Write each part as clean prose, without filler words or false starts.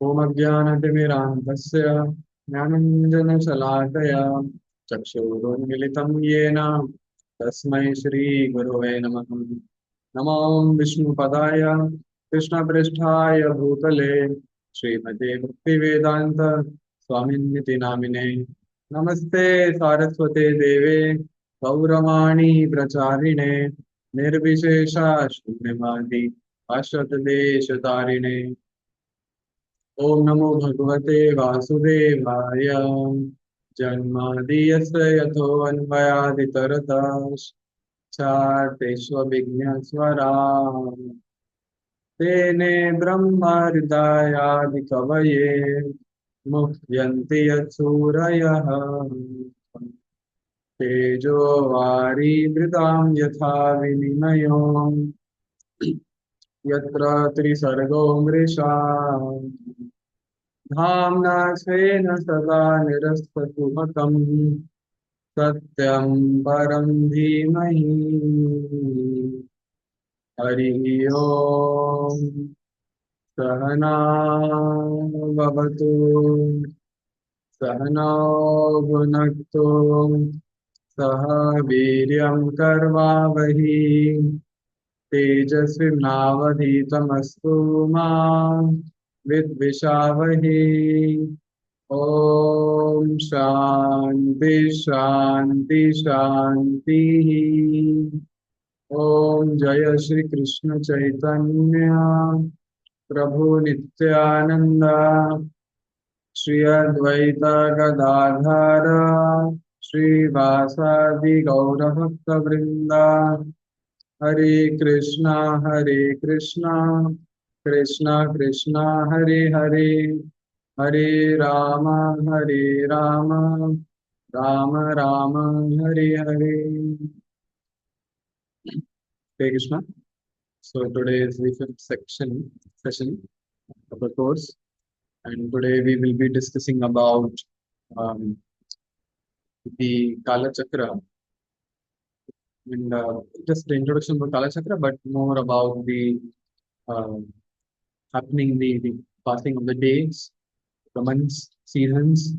ओमज्ञानतिमिरान्धस्य ज्ञानञ्जनशलाकया चक्षुरुन्मिलितं येन तस्मै श्रीगुरवे नमः। नमो विष्णुपदाय कृष्णपृष्ठाय भूतले श्रीमते भक्तिवेदान्त स्वामिन्निति नामिने नमस्ते सारस्वते देवे गौरवाणी प्रचारिणे निर्विशेषा शून्यवादी अशतदेशतारिणे। ओम नमो भगवते वासुदेवाय जन्मादीयस्य यथोन्मयादितरतश्चार्थेष्वभिघ्नस्वराट् तेने ब्रह्महृदायादिकवये मुह्यन्ति यत्सूरयः तेजो वारिमृतां यथा विनिमयो यत्र त्रिसर्गो मृषा धाम्ना स्वेन सदा निरस्तकुहकम् सत्यं परं धीमहि। हरिः ओम् सहना भवतु सहनौ भुनक्तु सह वीर्यं कर्वावहि तेजस्विनावधीतमस्तु मा विद्विषावहि। ओम शांति शांति शांति। ओम जय श्री कृष्ण चैतन्य प्रभु नित्यानंद श्री अद्वैत गदाधर श्रीवासादि गौरभक्त वृंदा। हरे Krishna Krishna Krishna Hare Hare Hare Ram Ram Ram Ram Hare Hare. Hare Krishna. So today is the fifth session of the course, and today we will be discussing about um, the Kala-Chakra, and just the introduction to Kala-Chakra, but more about the uh, the passing of the days, the months, seasons,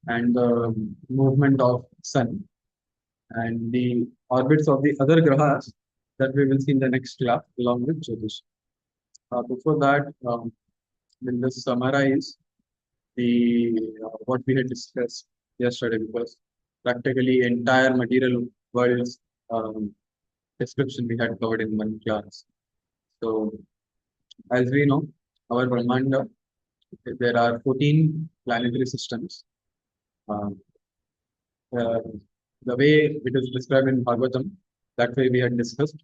and the movement of sun and the orbits of the other grahas that we will see in the next class along with Jyotish. Before that, we'll just summarize the what we had discussed yesterday, because practically entire material world's description we had covered in one class. So as we know, our Brahmanda, there are 14 planetary systems. Um, uh, the way it is described in Bhagavatam, that way we had discussed,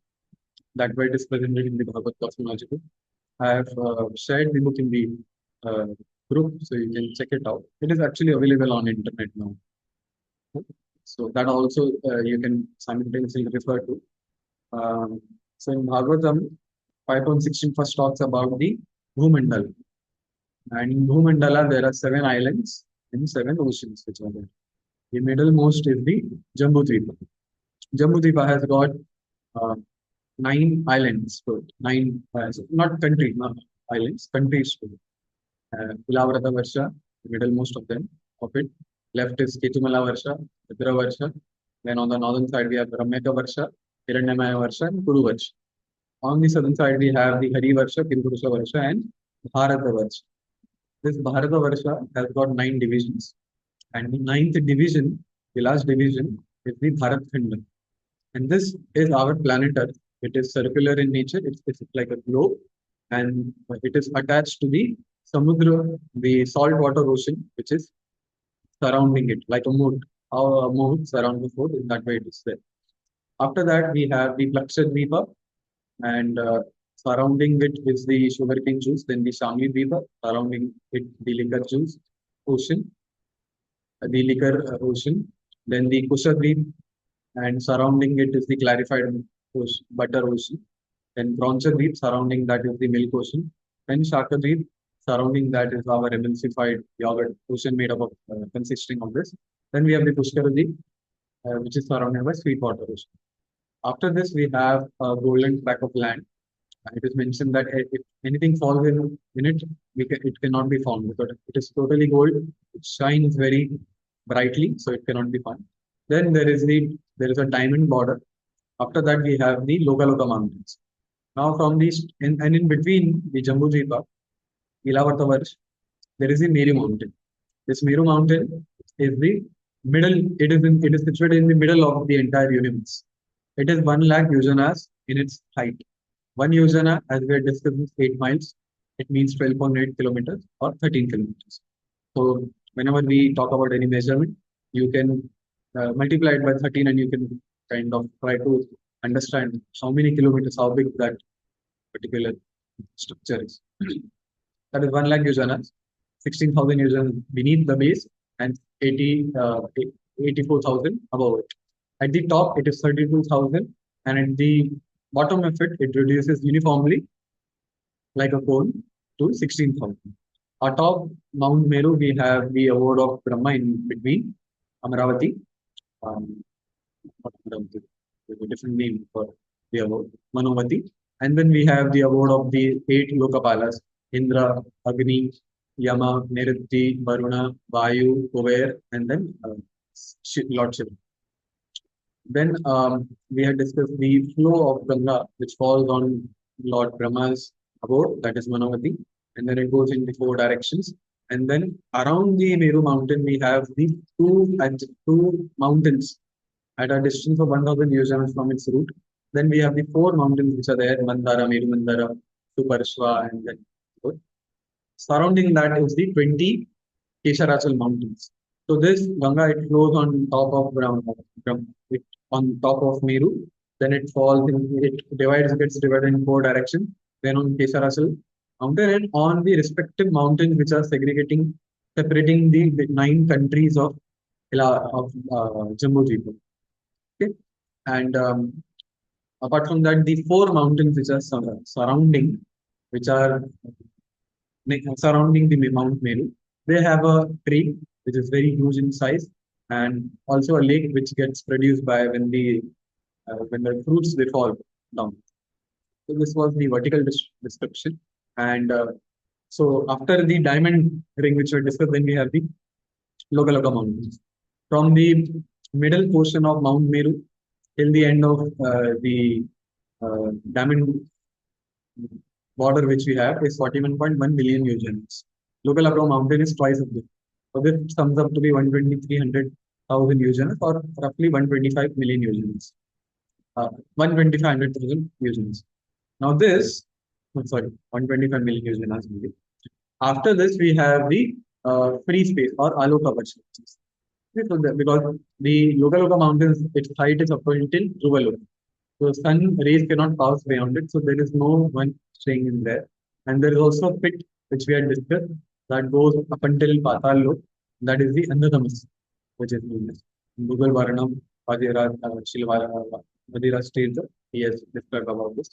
that way it is presented in the Bhagavad Cosmological. I have shared the book in the group, so you can check it out. It is actually available on internet now. So that also you can simultaneously refer to. So in Bhagavatam, 5.16 first talks about the Bhumandala. And in Bhumandala, there are 7 islands and 7 oceans which are there. The middlemost is the Jambudvipa. Jambudvipa has got 9 islands, so 9, not country, not islands, countries. Ilavrata Varsha, the middlemost of them, of it. Left is Ketumala Varsha, Bhadra Varsha. Then on the northern side, we have Ramyaka Varsha, Hiranyamaya Varsha, and Kuru Varsha. On the southern side, we have the Hari Varsha, Kirpurusha Varsha, and Bharata Varsha. This Bharata Varsha has got 9 divisions. And the 9th division, the last division, is the Bharat Khanda. And this is our planet Earth. It is circular in nature. It's like a globe, and it is attached to the Samudra, the saltwater ocean, which is surrounding it, like a moat. How a moat surrounds the fort, in that way it is there. After that, we have the Lakshadweepa, and surrounding it is the sugarcane juice. Then the Shamli Dweepa, surrounding it the liquor juice ocean, the liquor ocean. Then the Kushadweep, and surrounding it is the clarified ocean, butter ocean. Then Bronchadweep, surrounding that is the milk ocean. Then Shakadweep, surrounding that is our emulsified yogurt ocean made up of consisting of this. Then we have the Pushkaradweep, which is surrounded by sweet water ocean. After this, we have a golden tract of land, It is mentioned that if anything falls in it, it cannot be found because it is totally gold. It shines very brightly, so it cannot be found. Then there is a diamond border. After that, we have the Loka Loka mountains. Now, from these, and in between the Jambu Jipa, Ilavartavarsh, there is the Meru mountain. This Meru mountain is the middle. It is situated in the middle of the entire universe. It is 1 lakh yojanas in its height. One yojana, as we had discussed, is 8 miles. It means 12.8 kilometers or 13 kilometers. So whenever we talk about any measurement, you can multiply it by 13 and you can kind of try to understand how many kilometers, how big that particular structure is. That is 1 lakh yojanas, 16,000 yojanas beneath the base and 84,000 above it. At the top, it is 32,000, and at the bottom of it, it reduces uniformly like a cone to 16,000. Atop Mount Meru, we have the award of Brahma in between Amaravati. Not Amaravati, there's a different name for the award, Manovati. And then we have the award of the 8 Lokapalas Indra, Agni, Yama, Niriti, Varuna, Vayu, Kuber, and then Lord Shiva. Then we had discussed the flow of Ganga, which falls on Lord Brahma's abode, that is Manavati, and then it goes in the 4 directions. And then around the Meru mountain, we have the two mountains at a distance of 1,000 yojanas from its root. Then we have the 4 mountains which are there: Mandara, Meru Mandara, Suparshva, and then surrounding that is the 20 Kesharachal mountains. So this Ganga, it flows on top of it, on top of Meru. Then it falls gets divided in 4 directions. Then on Kesharachal mountain and on the respective mountains which are separating the 9 countries of Jammu Dweep. Okay, and apart from that, the 4 mountains which are which are surrounding the Mount Meru, they have a tree which is very huge in size, and also a lake which gets produced by when the fruits they fall down. So this was the vertical description, and so after the diamond ring which we discussed, then we have the Loka Loka mountains. From the middle portion of Mount Meru till the end of the diamond border which we have is 41.1 million yojanas. Loka Loka mountain is twice of this. So this sums up to be 1,300,000 yojanas or roughly 125 million yojanas. 125,000 yojanas. Now this, sorry, 125 million yojanas. After this, we have the free space or Aloka Varsha. Because the Loka Loka mountains, its height is up until Dhruva. So sun rays cannot pass beyond it, so there is no one staying in there. And there is also a pit which we had discussed that goes up until Patal Lok. That is the Andhadhamas, which is known as Google Varanam, Vadiraj, Vadiraj states he has described about this.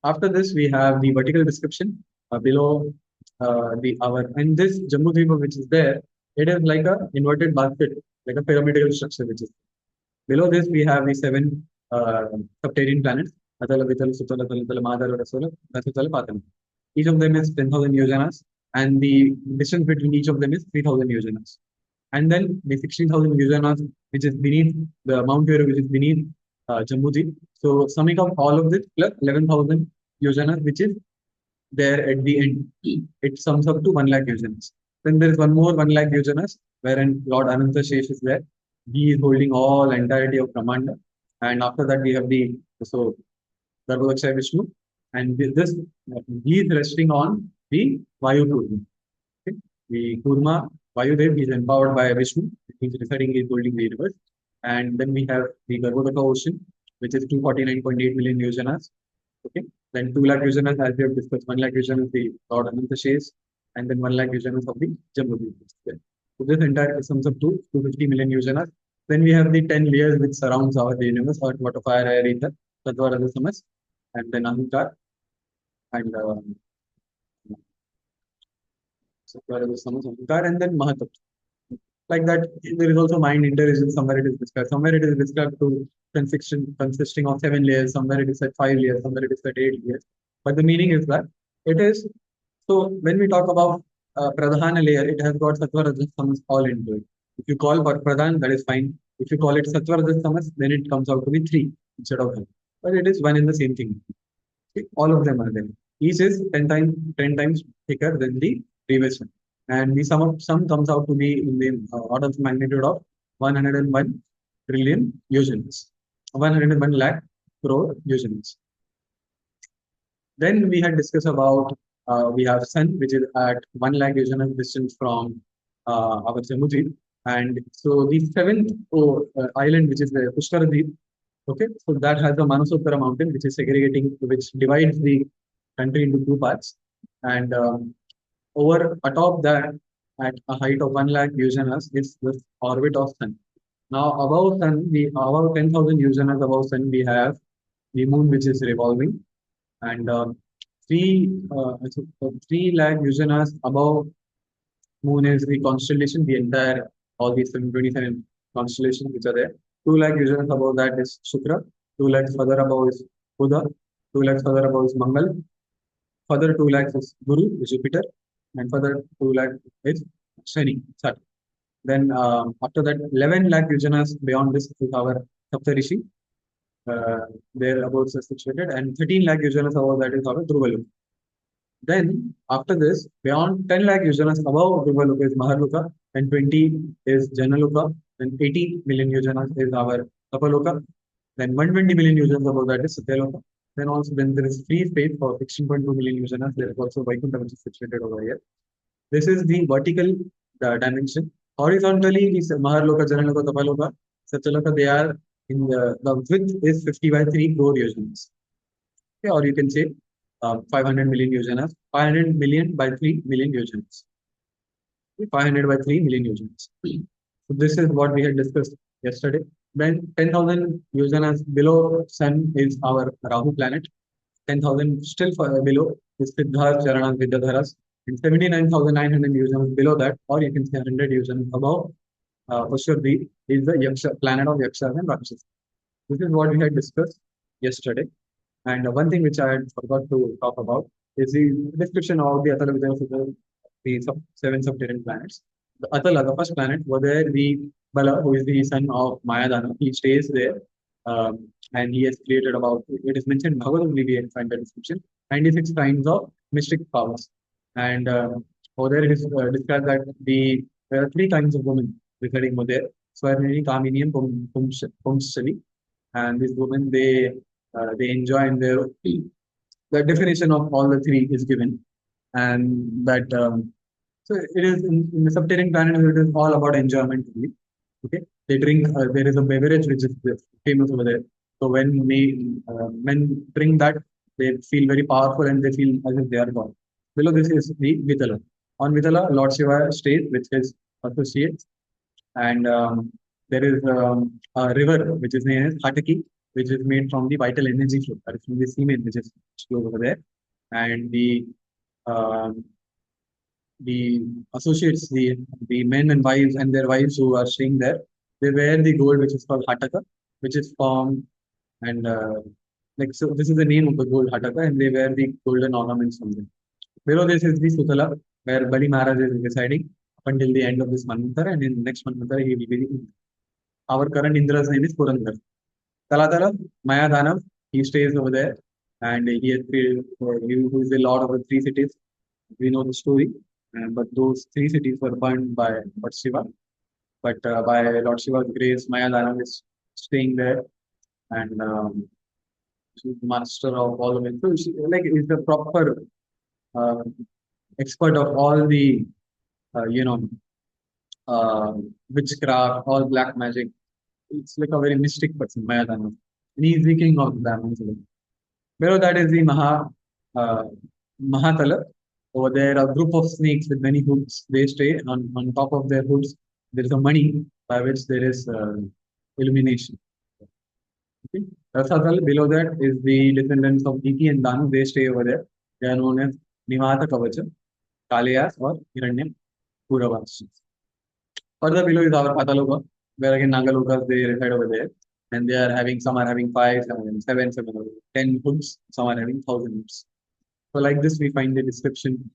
After this, we have the vertical description below and this Jammu Dweepa which is there, it is like a inverted basket, like a pyramidal structure which is. Below this, we have the 7 subterranean planets: Atala, Vitala, Sutala, Talatala, Madara, Rasula, Rasutala, Patala. Each of them is 10,000 yojanas, and the distance between each of them is 3,000 yojanas. And then the 16,000 yojanas, which is beneath the Mount Meru, which is beneath Jammu Dweep. So summing up all of this plus 11,000 yojanas, which is there at the end, it sums up to 1 lakh yojanas. Then there is one more 1 lakh yojanas, wherein Lord Ananta Shesh is there. He is holding all entirety of Brahmanda. And after that, we have the Garbhodakshaya Vishnu. And this, he is resting on the Vayu Kurma. Okay? The Kurma, Vayudev, is empowered by Vishnu. He is residing, he is holding the universe. And then we have the Garbhodaka ocean, which is 249.8 million yojanas. Okay. Then 2 lakh yojanas, as we have discussed, 1 lakh yojanas, the Lord Ananta Shesh, and then 1 lakh yojanas of the Jammu Dweep. So this entire sums up to 250 million yojanas. Then we have the 10 layers which surrounds our universe: earth, water, fire, air, ether, Tattva, Raja, Tamas, and then Ahankar, and Sattva, Raja, Tamas, Ahankar, and then Mahatattva. Like that, there is also mind intelligence. Somewhere it is described. Somewhere it is described to consisting of 7 layers. Somewhere it is at 5 layers. Somewhere it is at 8 layers. But the meaning is that it is so. When we talk about Pradhana layer, it has got Sattva Rajas Tamas all into it. If you call for Pradhan, that is fine. If you call it Sattva Rajas Tamas, then it comes out to be three instead of one. But it is one and the same thing. Okay? All of them are there. Each is 10 times thicker than the previous one. And the sum comes out to be in the order of magnitude of 101 trillion units, 101 lakh crore units. Then we had discussed about we have Sun, which is at 1 lakh units distance from our Jammu. And so the seventh island, which is the Pushkaradeep, okay, so that has the Manasottara mountain, which is segregating, which divides the country into two parts. And over atop that, at a height of 1 lakh Usanas, is the orbit of Sun. Now, above Sun, above 10,000 Usanas above Sun, we have the Moon, which is revolving, and 3 lakh Usanas above Moon is the constellation, the entire all these 727 constellations which are there. 2 lakh Usanas above that is Shukra. 2 lakhs further above is Buddha. 2 lakhs further above is Mangal. Further 2 lakhs is Guru, Jupiter, and further 2 lakhs is Shani, Saturn. Then after that, 11 lakh Usanas beyond this is our Saptarishi. Their abodes are situated, and 13 lakh Usanas above that is our Dhruvalu. Then after this, beyond 10 lakh Usanas above Dhruvaluka is Mahaluka, and 20 is Janaluka, then 80 million Usanas is our Tapaloka, then 120 million Usanas above that is Satyaloka. Then there is free space for 16.2 million Usanas. There is also Vaikuntha which is situated over here. This is the vertical dimension. Horizontally is Maharloka, Janaloka, Tapaloka, Satyaloka. They are in the width is 50 by 3 crore Usanas. Okay, or you can say 500 million Usanas, 500 million by 3 million Usanas. 500 by 3 million Usanas. So this is what we had discussed yesterday. Then 10,000 Usanas below Sun is our Rahu planet. 10,000 still below is Siddhar, Charanas, Vidyadharas. And 79,900 Usanas below that, or you can say 100 Usanas above Pashurdi is the Yaksha, planet of Yakshas and Rakshas. This is what we had discussed yesterday. And one thing which I had forgot to talk about is the description of the Atala Vijaya, the seven subterranean planets. The Atala, the first planet, was there the Bala, who is the son of Mayadana. He stays there and he has created about, it is mentioned in Bhagavad Gita, we find the description, 96 kinds of mystic powers. And over there it is described that there are 3 kinds of women residing over there. Swarnini, Kamini, and Pumshali. And these women, they enjoy in their the definition of all the 3 is given, and that so it is in the subterranean planet. It is all about enjoyment. Okay, they drink. There is a beverage which is famous over there. So when men drink that, they feel very powerful and they feel as if they are God. Below this is the Vitala. On Vitala, Lord Shiva stays with his associates, and there is a river which is named as Hataki, which is made from the vital energy flow, that is from the semen which is flowed over there, and um, the associates, the men and wives and their wives who are staying there, they wear the gold which is called Hataka, which is formed and like so. This is the name of the gold Hataka, and they wear the golden ornaments from them. Below this is the Sutala, where Bali Maharaj is residing up until the end of this Manvantara, and in next Manvantara he will be our current Indra's name is Purandar. Talatala, Mayadhanav, he stays over there, and he has created, who is the lord of the 3 cities. We know the story, but those 3 cities were burned by Lord Shiva. But by Lord Shiva's grace, Mayadhanav is staying there, and she's the master of all of it. So she, like, is the proper uh, expert of all the, you know, witchcraft, all black magic. It's like a very mystic person, Mayadhanav. And he is the king of the Brahmins. Below that is the Mahatala. Over there, a group of snakes with many hoods. They stay on top of their hoods. There is a money by which there is illumination. Okay. Rasatal, below that is the descendants of Diti and Danu. They stay over there. They are known as Nimata Kavacha, Kalayas, or Hiranyam Puravas. Further below is our Pataloka, where again Nagalokas they reside over there, and they are having some are having five, some are having seven, some are having 10 hoods, some are having 1,000 hoods. So like this, we find the description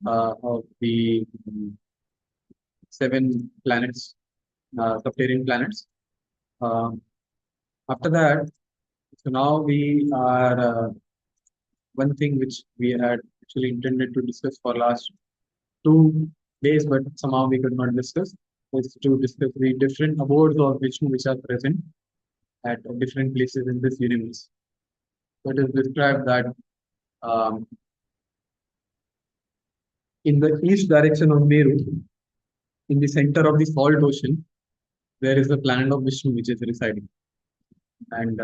of the seven planets, subterranean planets. Um After that, so now we are one thing which we had actually intended to discuss for last 2 days, but somehow we could not discuss, is to discuss the different abodes of Vishnu which are present at different places in this universe. So it is described that um, in the east direction of Meru, in the center of the salt ocean, there is the planet of Vishnu which is residing. And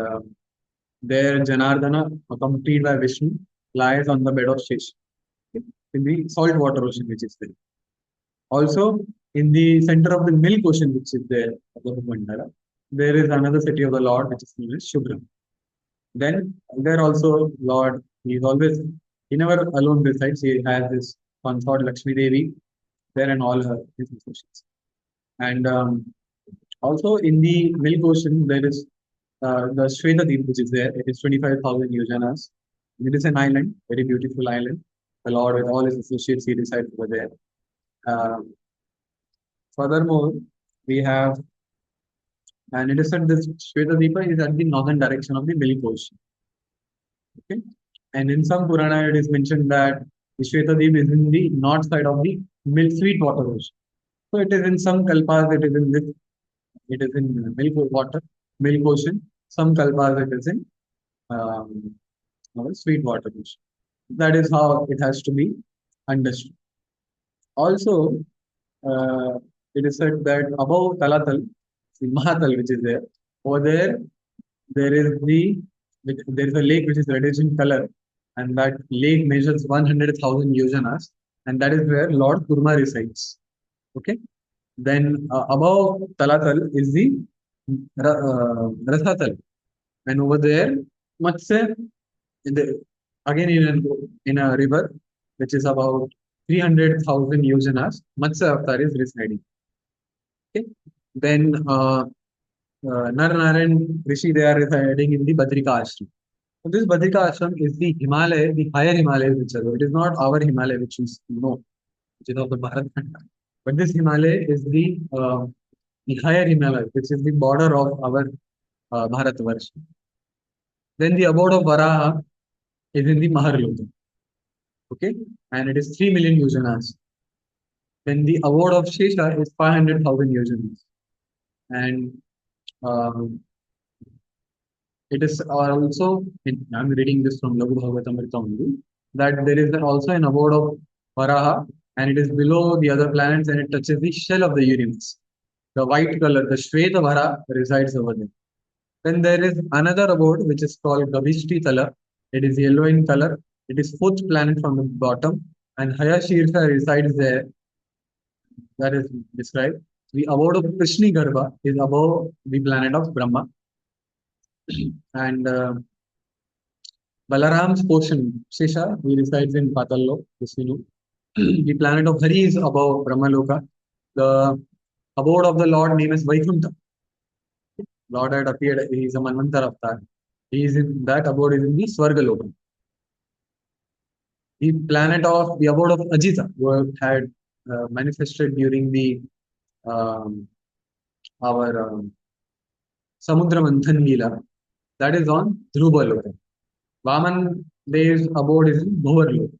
there Janardana, accompanied by Vishnu, lies on the bed of Shesh in the salt water ocean which is there. Also, in the center of the milk ocean which is there, of the Mandala, there is another city of the Lord which is known as Shubham. Then there also Lord, he is always, he never alone resides, he has this consort Lakshmi Devi there and all her his associates. And also in the milk ocean, there is the Shwetadeep which is there. It is 25,000 yojanas. It is an island, very beautiful island. The Lord with all his associates, he resides over there. Um Furthermore, we have, and it is said this Shwetadeepa is at the northern direction of the Milk Ocean. Okay, and in some Purana, it is mentioned that the Shwetadeep is in the north side of the milk sweet water ocean. So it is in some kalpas, it is in this, it is in milk ocean. Some kalpas, it is in um, sweet water ocean. That is how it has to be understood. Also, uh, it is said that above Talatal, the Mahatal, which is there, over there, there is a lake which is reddish in color, and that lake measures 100,000 yojanas, and that is where Lord Kurma resides. Okay. Then above Talatal is the Rasatal, and over there, Matsya, again in a river which is about 300,000 yojanas, Matsya Avatar is residing. Okay. Then Nar Narayan Rishi, they are residing in the Badrika Ashram. So this Badrika Ashram is the Himalaya, the higher Himalayas which are there. It is not our Himalaya which is which is of the Bharat Khanda. But this Himalaya is the higher Himalaya, which is the border of our Bharatvarsh. Then the abode of Varaha is in the Maharloka. Okay, and it is 3 million yojanas. Then the abode of Shesha is 500,000 yojanas. And um, it is also, I'm reading this from Laghu Bhagavatamrita only, that there is also an abode of Varaha, and it is below the other planets and it touches the shell of the universe. The white color, the Shweta Vara resides over there. Then there is another abode which is called Gavishti Tala. It is yellow in color. It is fourth planet from the bottom, and Hayashirsha resides there. That is described. The abode of Krishni Garbha is above the planet of Brahma. And Balaram's portion, Shesha, he resides in Patallo, Vishnu. The planet of Hari is above Brahmaloka. The abode of the Lord name is Vaikuntha. Lord had appeared, he is a Manvantar avatar. He is in that abode is in the Swargaloka. The planet of the abode of Ajita, who had manifested during the our Samudra Manthan Leela, that is on Dhruvaloka. Vaman Dev's abode is in Bhuvarloka.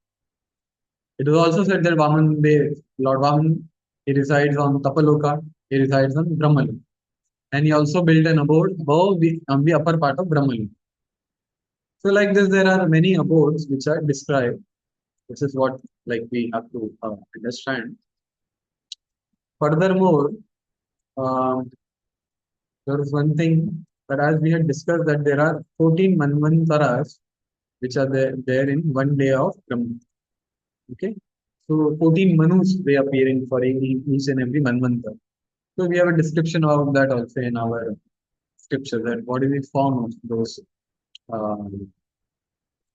It is also said that Vaman Dev, Lord Vaman, he resides on Tapaloka, he resides on Brahmaloka. And he also built an abode above on the upper part of Brahmaloka. So like this, there are many abodes which are described. This is what like we have to understand. Furthermore, um, there is one thing that as we had discussed that there are 14 Manvantaras which are there in one day of Brahma. Okay. So 14 Manus they appearing for each and every Manvantara. So we have a description of that also in our scripture that what is the form of those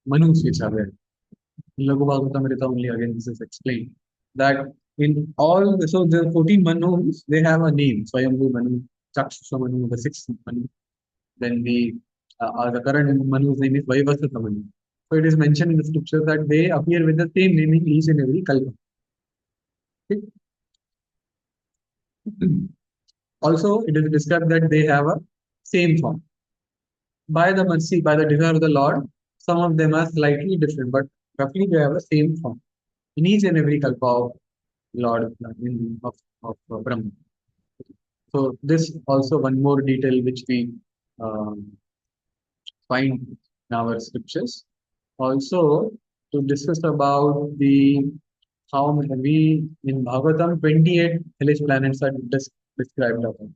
Manus which are there. In Laghu Bhagavatamrita only again this is explained that In all, so the 14 Manus, they have a name. Swayambhu Manu, Chakshusha Manu, the sixth Manu. Then the current Manu's name is Vaivasata Manu. So it is mentioned in the scriptures that they appear with the same name in each and every kalpa. Okay? Also, it is described that they have a same form. By the mercy, by the desire of the Lord, some of them are slightly different, but roughly they have the same form in each and every kalpa of Lord of Brahma. So this also one more detail which we um, find in our scriptures. Also to discuss about the how we in Bhagavatam 28 hellish planets are described upon.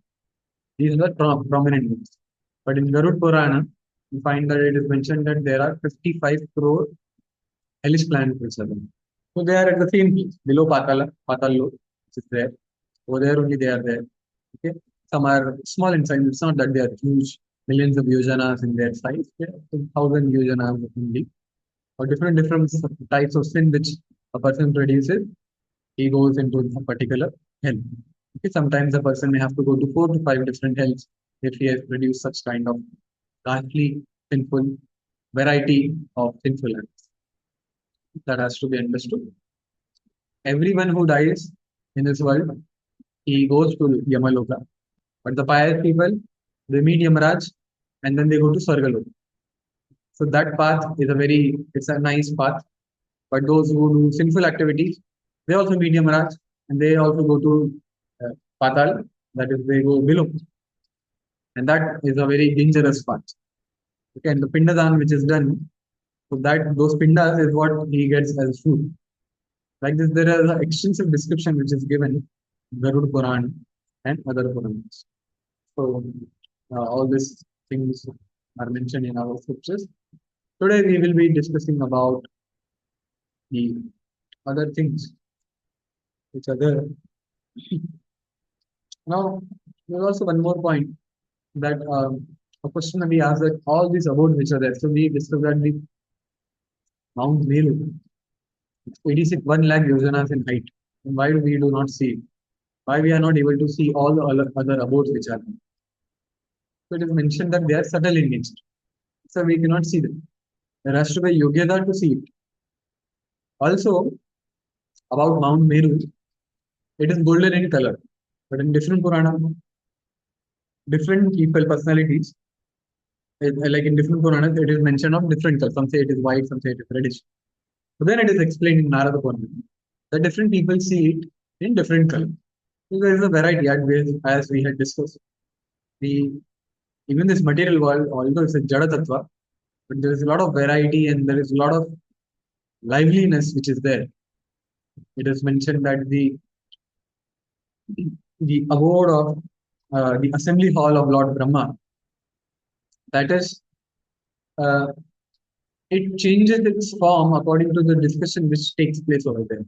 These are the prominent ones. But in Garud Purana, we find that it is mentioned that there are 55 crore hellish planets which are there. So they are at the same place, below Patal Lok, which is there. Over there only they are there. Okay. Some are small in size. It's not that they are huge, millions of yojanas in their size. They are 1,000 yojanas only. Or different types of sin which a person produces, he goes into a particular hell. Okay. Sometimes a person may have to go to 4 to 5 different hells if he has produced such kind of ghastly, sinful variety of sinful acts. That has to be understood. Everyone who dies in this world, he goes to Yamaloka. But the pious people, they meet Yamaraj and then they go to Sargaloka. So that path is it's a nice path. But those who do sinful activities, they also meet Yamaraj and they also go to Patal, that is, they go below. And that is a very dangerous path. Okay, and the Pindadan which is done, so that those Pindas is what he gets as food. Like this, there is an extensive description which is given in Garud Puran and other Puranas. So all these things are mentioned in our scriptures. Today we will be discussing about the other things which are there. Now, there's also one more point that a question we asked that all these abodes which are there. So we discussed that the Mount Meru, 86 1 lakh yojanas in height. And why we do not see it? Why we are not able to see all the other abodes which are there? So it is mentioned that they are subtle in nature. So we cannot see them. There has to be Yogyada to see it. Also, about Mount Meru, it is golden in color. But in different Purana, different people, personalities, like in different Puranas, it is mentioned of different colors. Some say it is white, some say it is reddish. So then it is explained in Narada Purana that different people see it in different colors. So there is a variety, as we had discussed. The even this material world, although it's a Jada Tattva, but there is a lot of variety and there is a lot of liveliness which is there. It is mentioned that the abode of the assembly hall of Lord Brahma, that is, uh, it changes its form according to the discussion which takes place over there.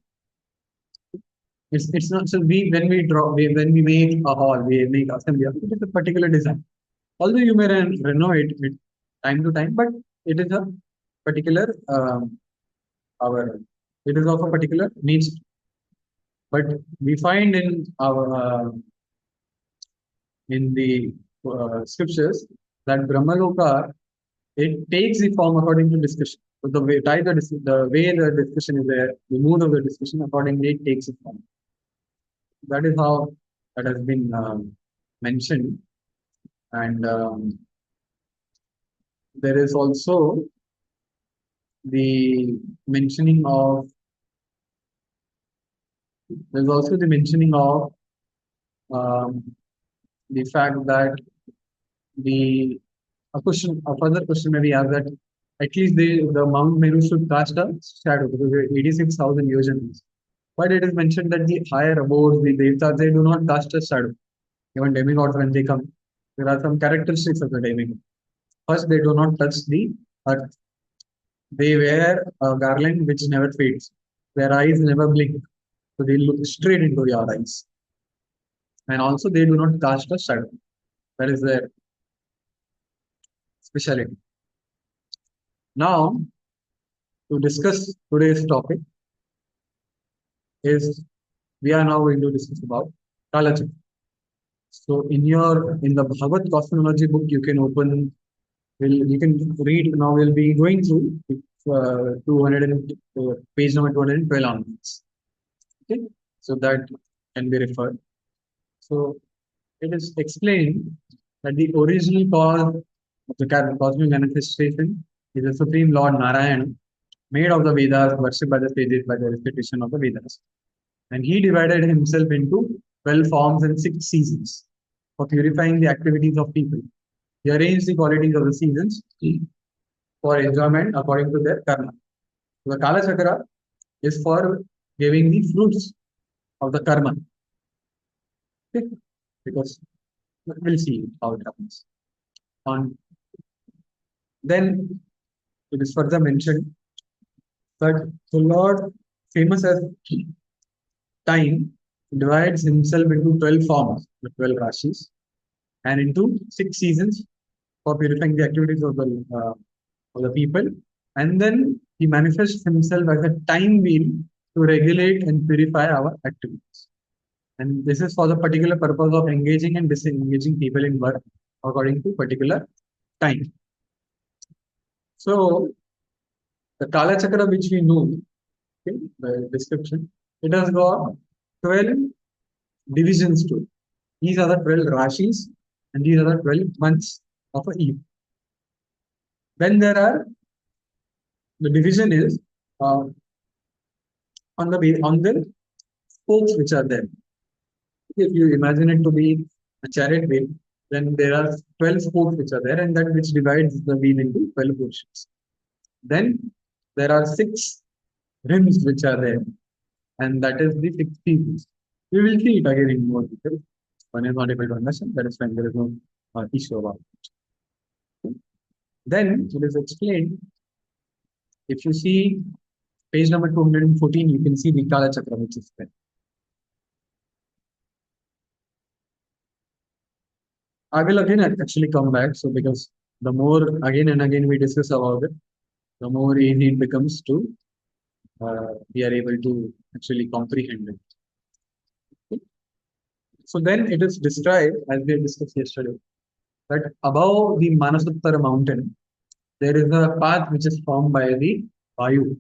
It's not so we when we draw when we make a hall, we make assembly hall, it is a particular design. Although you may renovate it time to time, but it is a particular our it is of a particular niche. But we find in our in the scriptures that Brahmaloka, it takes the form according to discussion. So the way the way the discussion is there, the mood of the discussion accordingly it takes its form. That is how that has been mentioned. And there is also the mentioning of there's also the mentioning of um, the fact that the a further question maybe asked that at least the Mount Meru should cast a shadow because there are 86,000 yojanas. But it is mentioned that the higher abodes, the devtas, they do not cast a shadow. Even demigods, when they come, there are some characteristics of the demigod. First, they do not touch the earth. They wear a garland which never fades. Their eyes never blink. So they look straight into your eyes. And also, they do not cast a shadow. That is their speciality. Now, to discuss today's topic is we are now going to discuss about Kala-Chakra. So in the Bhagavad cosmology book, you can open, you can read. Now we'll be going through 200 page number 212 onwards. Okay, so that can be referred. So it is explained that the original cause of the cosmic manifestation is the Supreme Lord Narayana, made of the Vedas, worshipped by the sages by the recitation of the Vedas. And he divided himself into 12 forms and 6 seasons for purifying the activities of people. He arranged the qualities of the seasons for enjoyment according to their karma. So the Kala Chakra is for giving the fruits of the karma. Okay? Because we'll see how it happens. On then it is further mentioned that the Lord, famous as time, divides himself into 12 forms, the 12 rashis, and into 6 seasons for purifying the activities of the people. And then he manifests himself as a time wheel to regulate and purify our activities. And this is for the particular purpose of engaging and disengaging people in work according to particular time. So the Kala Chakra, which we know, okay, the description, it has got 12 divisions to it. These are the 12 rashis and these are the 12 months of a year. Then the division is on the spokes which are there. If you imagine it to be a chariot wheel, then there are 12 spokes which are there, and that which divides the wheel into 12 portions. Then there are 6 rims which are there, and that is the 6 seasons. We will see it again in more detail. One is not able to understand, that is fine, there is no issue about it. Then it is explained. If you see page number 214, you can see the Kala Chakra which is there. I will again actually come back. So because the more again and again we discuss about it, the more easy it becomes to we are able to actually comprehend it. Okay. So then it is described as we discussed yesterday that above the Manasattara mountain there is a path which is formed by the Vayu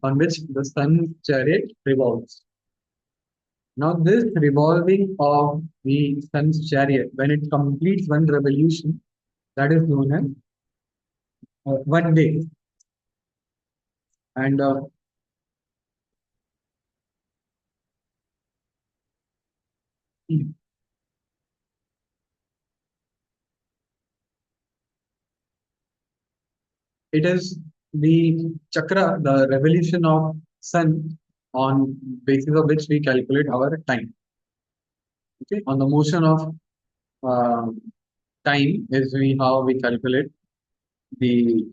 on which the sun chariot revolves. Now, this revolving of the sun's chariot, when it completes one revolution, that is known as one day. And it is the chakra, the revolution of sun, on basis of which we calculate our time. Okay, on the motion of time is how we calculate the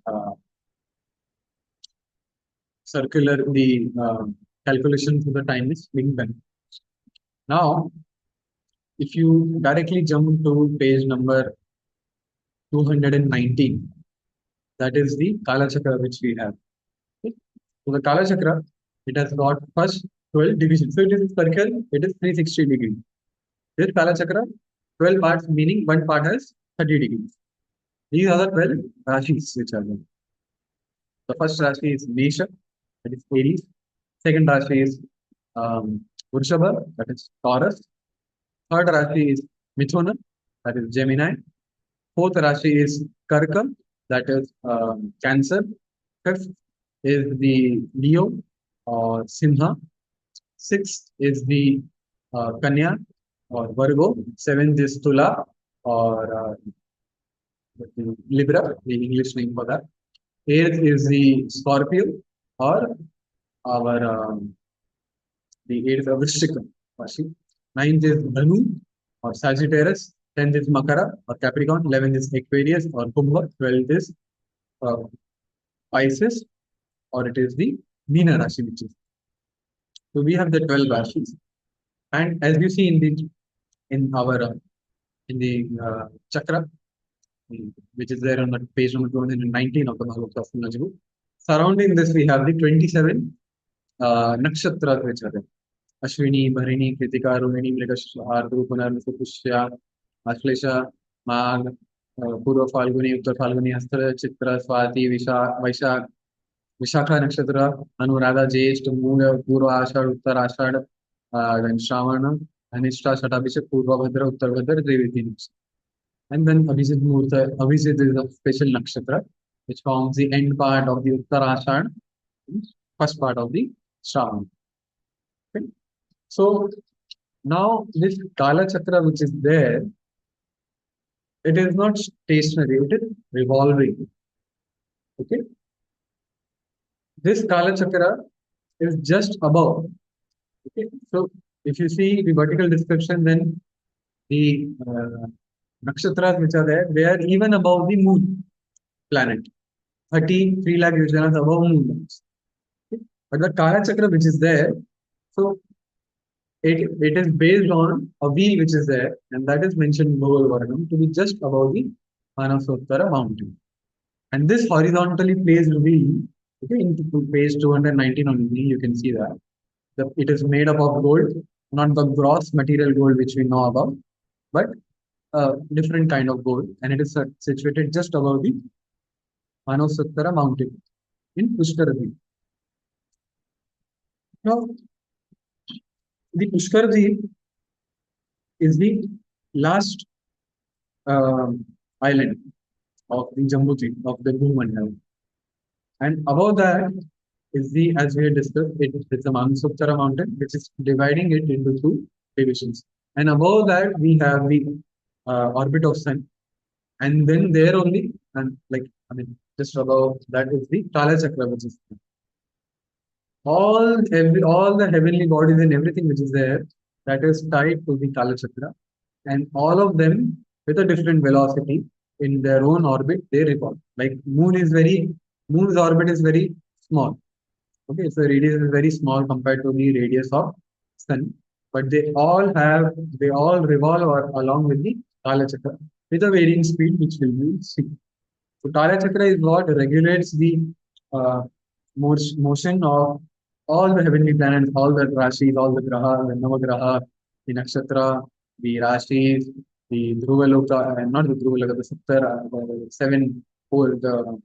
calculation for the time is being done. Now, if you directly jump to page number 219, that is the Kala Chakra which we have. Okay. So the Kala Chakra, it has got first 12 divisions. So it is a circle, it is 360 degrees. This Kala Chakra, 12 parts, meaning one part has 30 degrees. These are the 12 rashis which are there. The first rashi is Mesha, that is Aries. Second rashi is Vrishabha, that is Taurus. Third rashi is Mithuna, that is Gemini. Fourth rashi is Karka, that is Cancer. Fifth is the Leo or Simha. Sixth is the Kanya or Virgo. Seventh is Tula or Libra, the English name for that. Eighth is the Scorpio or our the eighth of Vrishika. Ninth is Dhanu or Sagittarius. 10th is Makara or Capricorn. 11th is Aquarius or Kumbha. 12th is Pisces, or it is the Meena Rashi, which is. So we have the 12 Rashis, and as you see in the chakra, which is there on the page number 219 of the Bhagavad Astrology book. Surrounding this, we have the 27 nakshatras which are there. Ashwini, Bharini, Kritika, Rohini, Mrigashira, Ardhu, Punarvasa, Pushya, Ashlesha, Magh, Purva Falguni, Uttar Falguni, Hasta, Chitra, Swati, Vaishakh, Vishakha Nakshatra, Anuradha, Jyeshtha, Moola, Purva Ashad, Uttar Ashad, then Shravana, Anishta, Shatabhishek, Purva Bhadra, Uttar Bhadra, Revati. And then Abhijit Murta, Abhijit is a special nakshatra, which forms the end part of the Uttarashad, first part of the Shravan. Okay? So now this Kala-Chakra which is there, it is not stationary, it is revolving. Okay? This Kala-Chakra is just above. Okay? So if you see the vertical description, then the nakshatras which are there, they are even above the moon planet. 33 lakh yojanas above moon. Okay? But the Kala Chakra which is there, so it is based on a wheel which is there, and that is mentioned in Bhagavad Varnam to be just above the Manasottara mountain. And this horizontally placed wheel, okay, in page 219 on the you can see that it is made up of gold, not the gross material gold which we know about, but a different kind of gold, and it is situated just above the Manasottara mountain in Pushkarathi. Now, the Pushkarathi is the last island of the Jambuti, of the Bhumandal. And above that is the, as we had discussed, it's the Manasottara mountain, which is dividing it into two divisions. And above that, we have the orbit of Sun. And then there only, and just above that is the Kala Chakra, which is there. All the heavenly bodies and everything which is there, that is tied to the Kala Chakra, and all of them with a different velocity in their own orbit they revolve. Like moon's orbit is very small. Okay, so radius is very small compared to the radius of sun, but they all revolve along with the Kala Chakra with a varying speed, which will be see. So Kala Chakra is what regulates the uh, motion of all the heavenly planets, all the Rashis, all the Graha, the Navagraha, the Nakshatra, the Rashis, the Dhruvaloka, not the Dhruvaloka, the Saptara, the the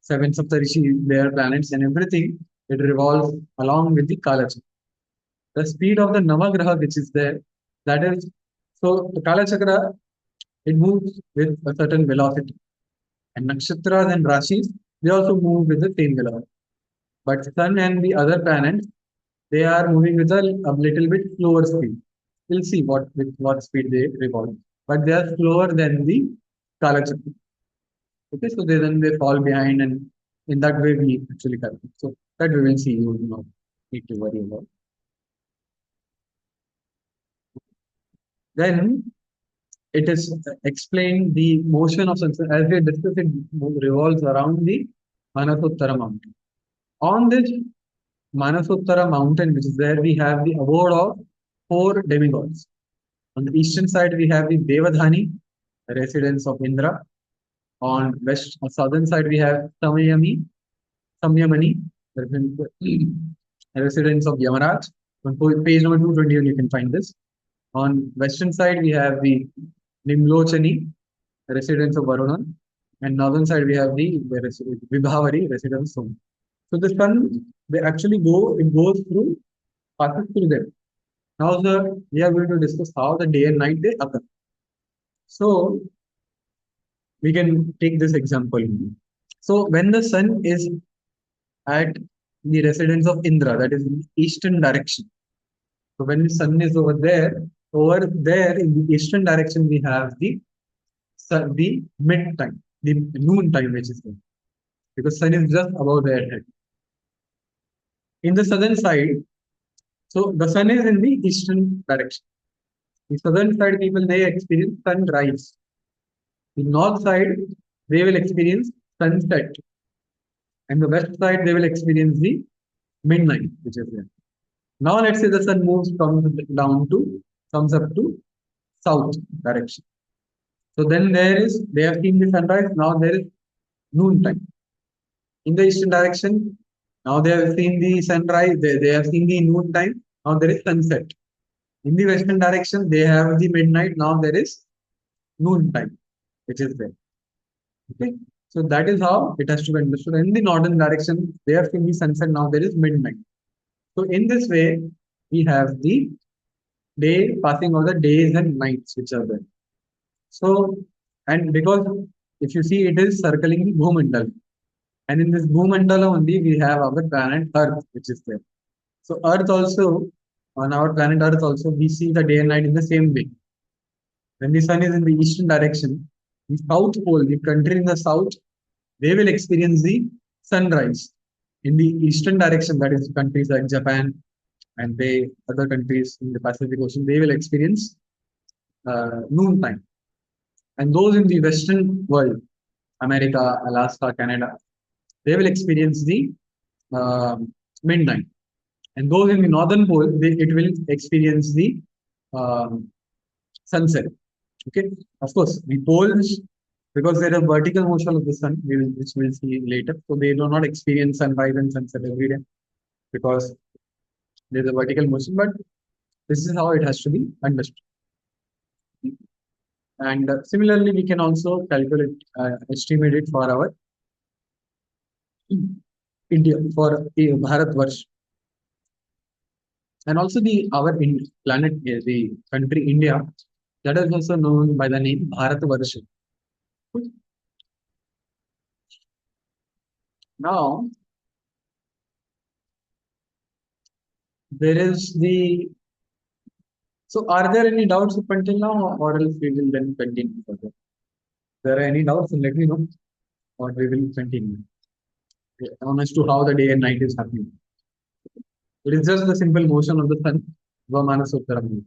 seven Saptarishi, their planets and everything, it revolves along with the Kala Chakra. The speed of the Navagraha which is there, that is, so the Kala Chakra, it moves with a certain velocity. And Nakshatras and Rashis, they also move with the same velocity. But Sun and the other planets, they are moving with a little bit slower speed. We'll see with what speed they revolve. But they are slower than the Kala Chakra. Okay, so they fall behind, and in that way we actually calculate. So that we will see. You will not need to worry about. Then it is explained the motion of Sun. As we discussed, it revolves around the Manasottara mountain. On this Manasottara mountain, which is there, we have the abode of 4 demigods. On the eastern side, we have the Devadhani, the residence of Indra. On southern side, we have Samyamani, the residence of Yamaraj. On page number 220, you can find this. On western side, we have the Nimlochani, residence of Varuna. And northern side, we have the Vibhavari, residence of Soma. So the sun, it goes through, passes through them. Now, we are going to discuss how the day and night they occur. So, we can take this example. So, when the sun is at the residence of Indra, that is in the eastern direction. So, when the sun is over there in the eastern direction, we have the mid time, the noon time, which is there. Because sun is just above their head. In the southern side, so the sun is in the eastern direction. The southern side people, they experience sunrise. The north side, they will experience sunset. And the west side, they will experience the midnight, which is there. Now let's say the sun comes up to south direction. So then they have seen the sunrise, now there is noon time. In the eastern direction, now they have seen the sunrise, they have seen the noon time. Now there is sunset. In the western direction, they have the midnight. Now there is noon time, which is there. Okay. So that is how it has to be understood. In the northern direction, they have seen the sunset. Now there is midnight. So in this way, we have the day passing over the days and nights which are there. So, and because if you see, it is circling the Bhumandala. And in this Bhumandala only, we have our planet Earth, which is there. So Earth also, on our planet Earth also, we see the day and night in the same way. When the sun is in the eastern direction, the south pole, the country in the south, they will experience the sunrise. In the eastern direction, that is countries like Japan and they other countries in the Pacific Ocean, they will experience noon time. And those in the western world, America, Alaska, Canada, they will experience the uh, midnight. And those in the northern pole, it will experience the um, sunset. Okay, of course, the poles, because there is vertical motion of the sun, which we'll see later, so they do not experience sunrise and sunset every day because there's a vertical motion. But this is how it has to be understood. And similarly, we can also calculate, estimate it for our India, for Bharat Varsh. And also the our planet, the country India, that is also known by the name Bharat Varsh. Now, there is the, so are there any doubts up until now, or else we will then continue further? If there are any doubts, then let me know, or we will continue on as to how the day and night is happening. It is just the simple motion of the sun, Vamanasotharam.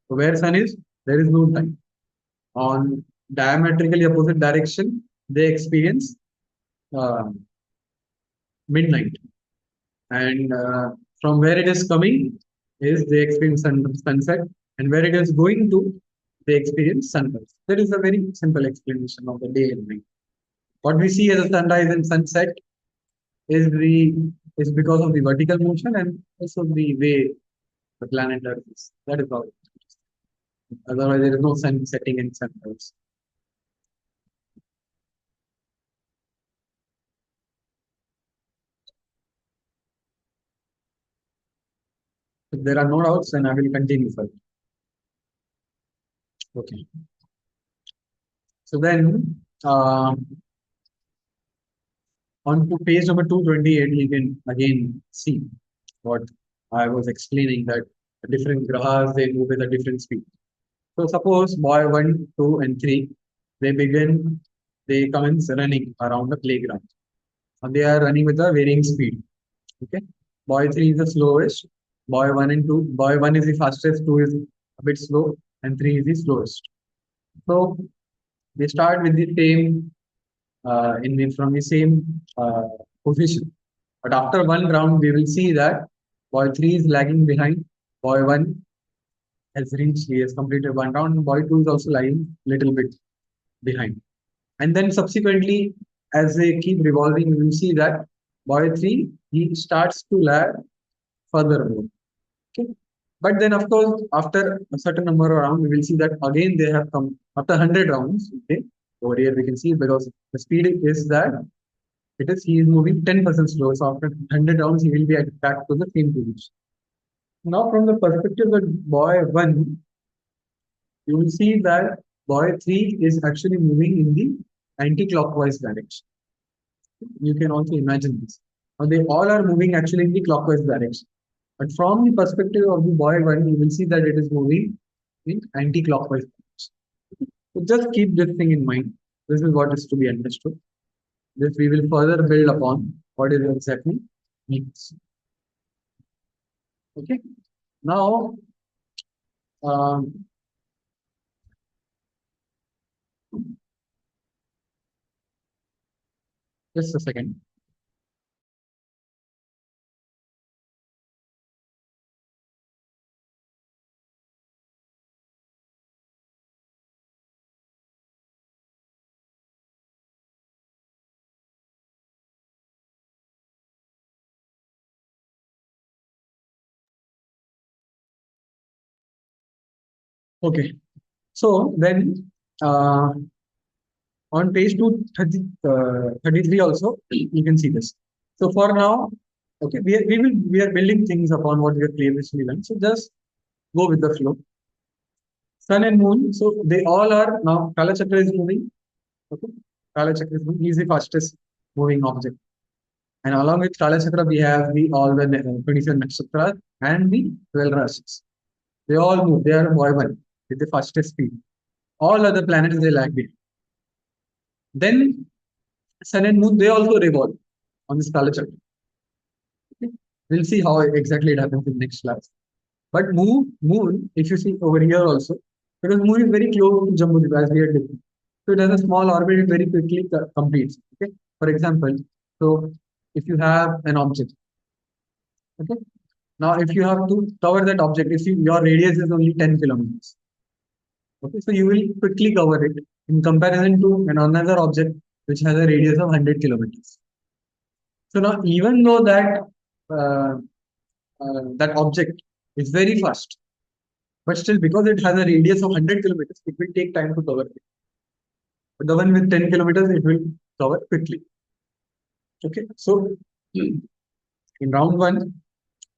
So where sun is, there is no time. On diametrically opposite direction, they experience uh, midnight. And from where it is coming is they experience sunset, and where it is going to, they experience sunrise. There is a very simple explanation of the day and night. What we see as a sunrise and sunset is the is because of the vertical motion and also the way the planet Earth is. That is all. Otherwise, there is no sun setting and sunrise. If there are no doubts, then I will continue further. Okay. So then, on to page number 228, you can again see what I was explaining that different grahas they move with a different speed. So suppose boy 1, 2, and 3 they commence running around the playground. And they are running with a varying speed. Okay. Boy 3 is the slowest. Boy 1 and 2. Boy 1 is the fastest, 2 is a bit slow, and 3 is the slowest. So they start with the same from the same position. But after one round, we will see that boy 3 is lagging behind. Boy 1 has reached, he has completed one round, and boy 2 is also lagging little bit behind. And then subsequently, as they keep revolving, we will see that boy 3, he starts to lag furthermore. Okay. But then, of course, after a certain number of rounds, we will see that again they have come after 100 rounds. Okay. Over here, we can see because the speed is that he is moving 10% slower. So after 100 rounds, he will be back to the same position. Now, from the perspective of boy 1, you will see that boy 3 is actually moving in the anti-clockwise direction. You can also imagine this. Now, they all are moving actually in the clockwise direction. But from the perspective of the boy 1, you will see that it is moving in anti-clockwise direction. So just keep this thing in mind. This is what is to be understood. This we will further build upon what is exactly means. Okay. Now, um, just a second. Okay. So then on page 233 also you can see this. So for now, okay, we are building things upon what we have previously done. So just go with the flow. Sun and moon, so they all are now. Kala-Chakra is moving. Okay, Kala-Chakra is moving. He is the fastest moving object. And along with Kala-Chakra, we have the all the 27 nakshatras and the 12 rashis. They all move. They are one with the fastest speed. All other planets they lag behind. Then Sun and Moon they also revolve on this Kala-Chakra. Okay? We'll see how exactly it happens in next class. But moon, if you see over here also, because Moon is very close to Jambudvipa as we are discussing. So it has a small orbit, it very quickly completes. Okay. For example, so if you have an object, okay. Now if you have to cover that object, if your radius is only 10 kilometers, okay, so you will quickly cover it in comparison to another object which has a radius of 100 kilometers. So now even though uh, that object is very fast, but still, because it has a radius of 100 kilometers, it will take time to cover it. But the one with 10 kilometers, it will cover quickly. Okay, so in round one,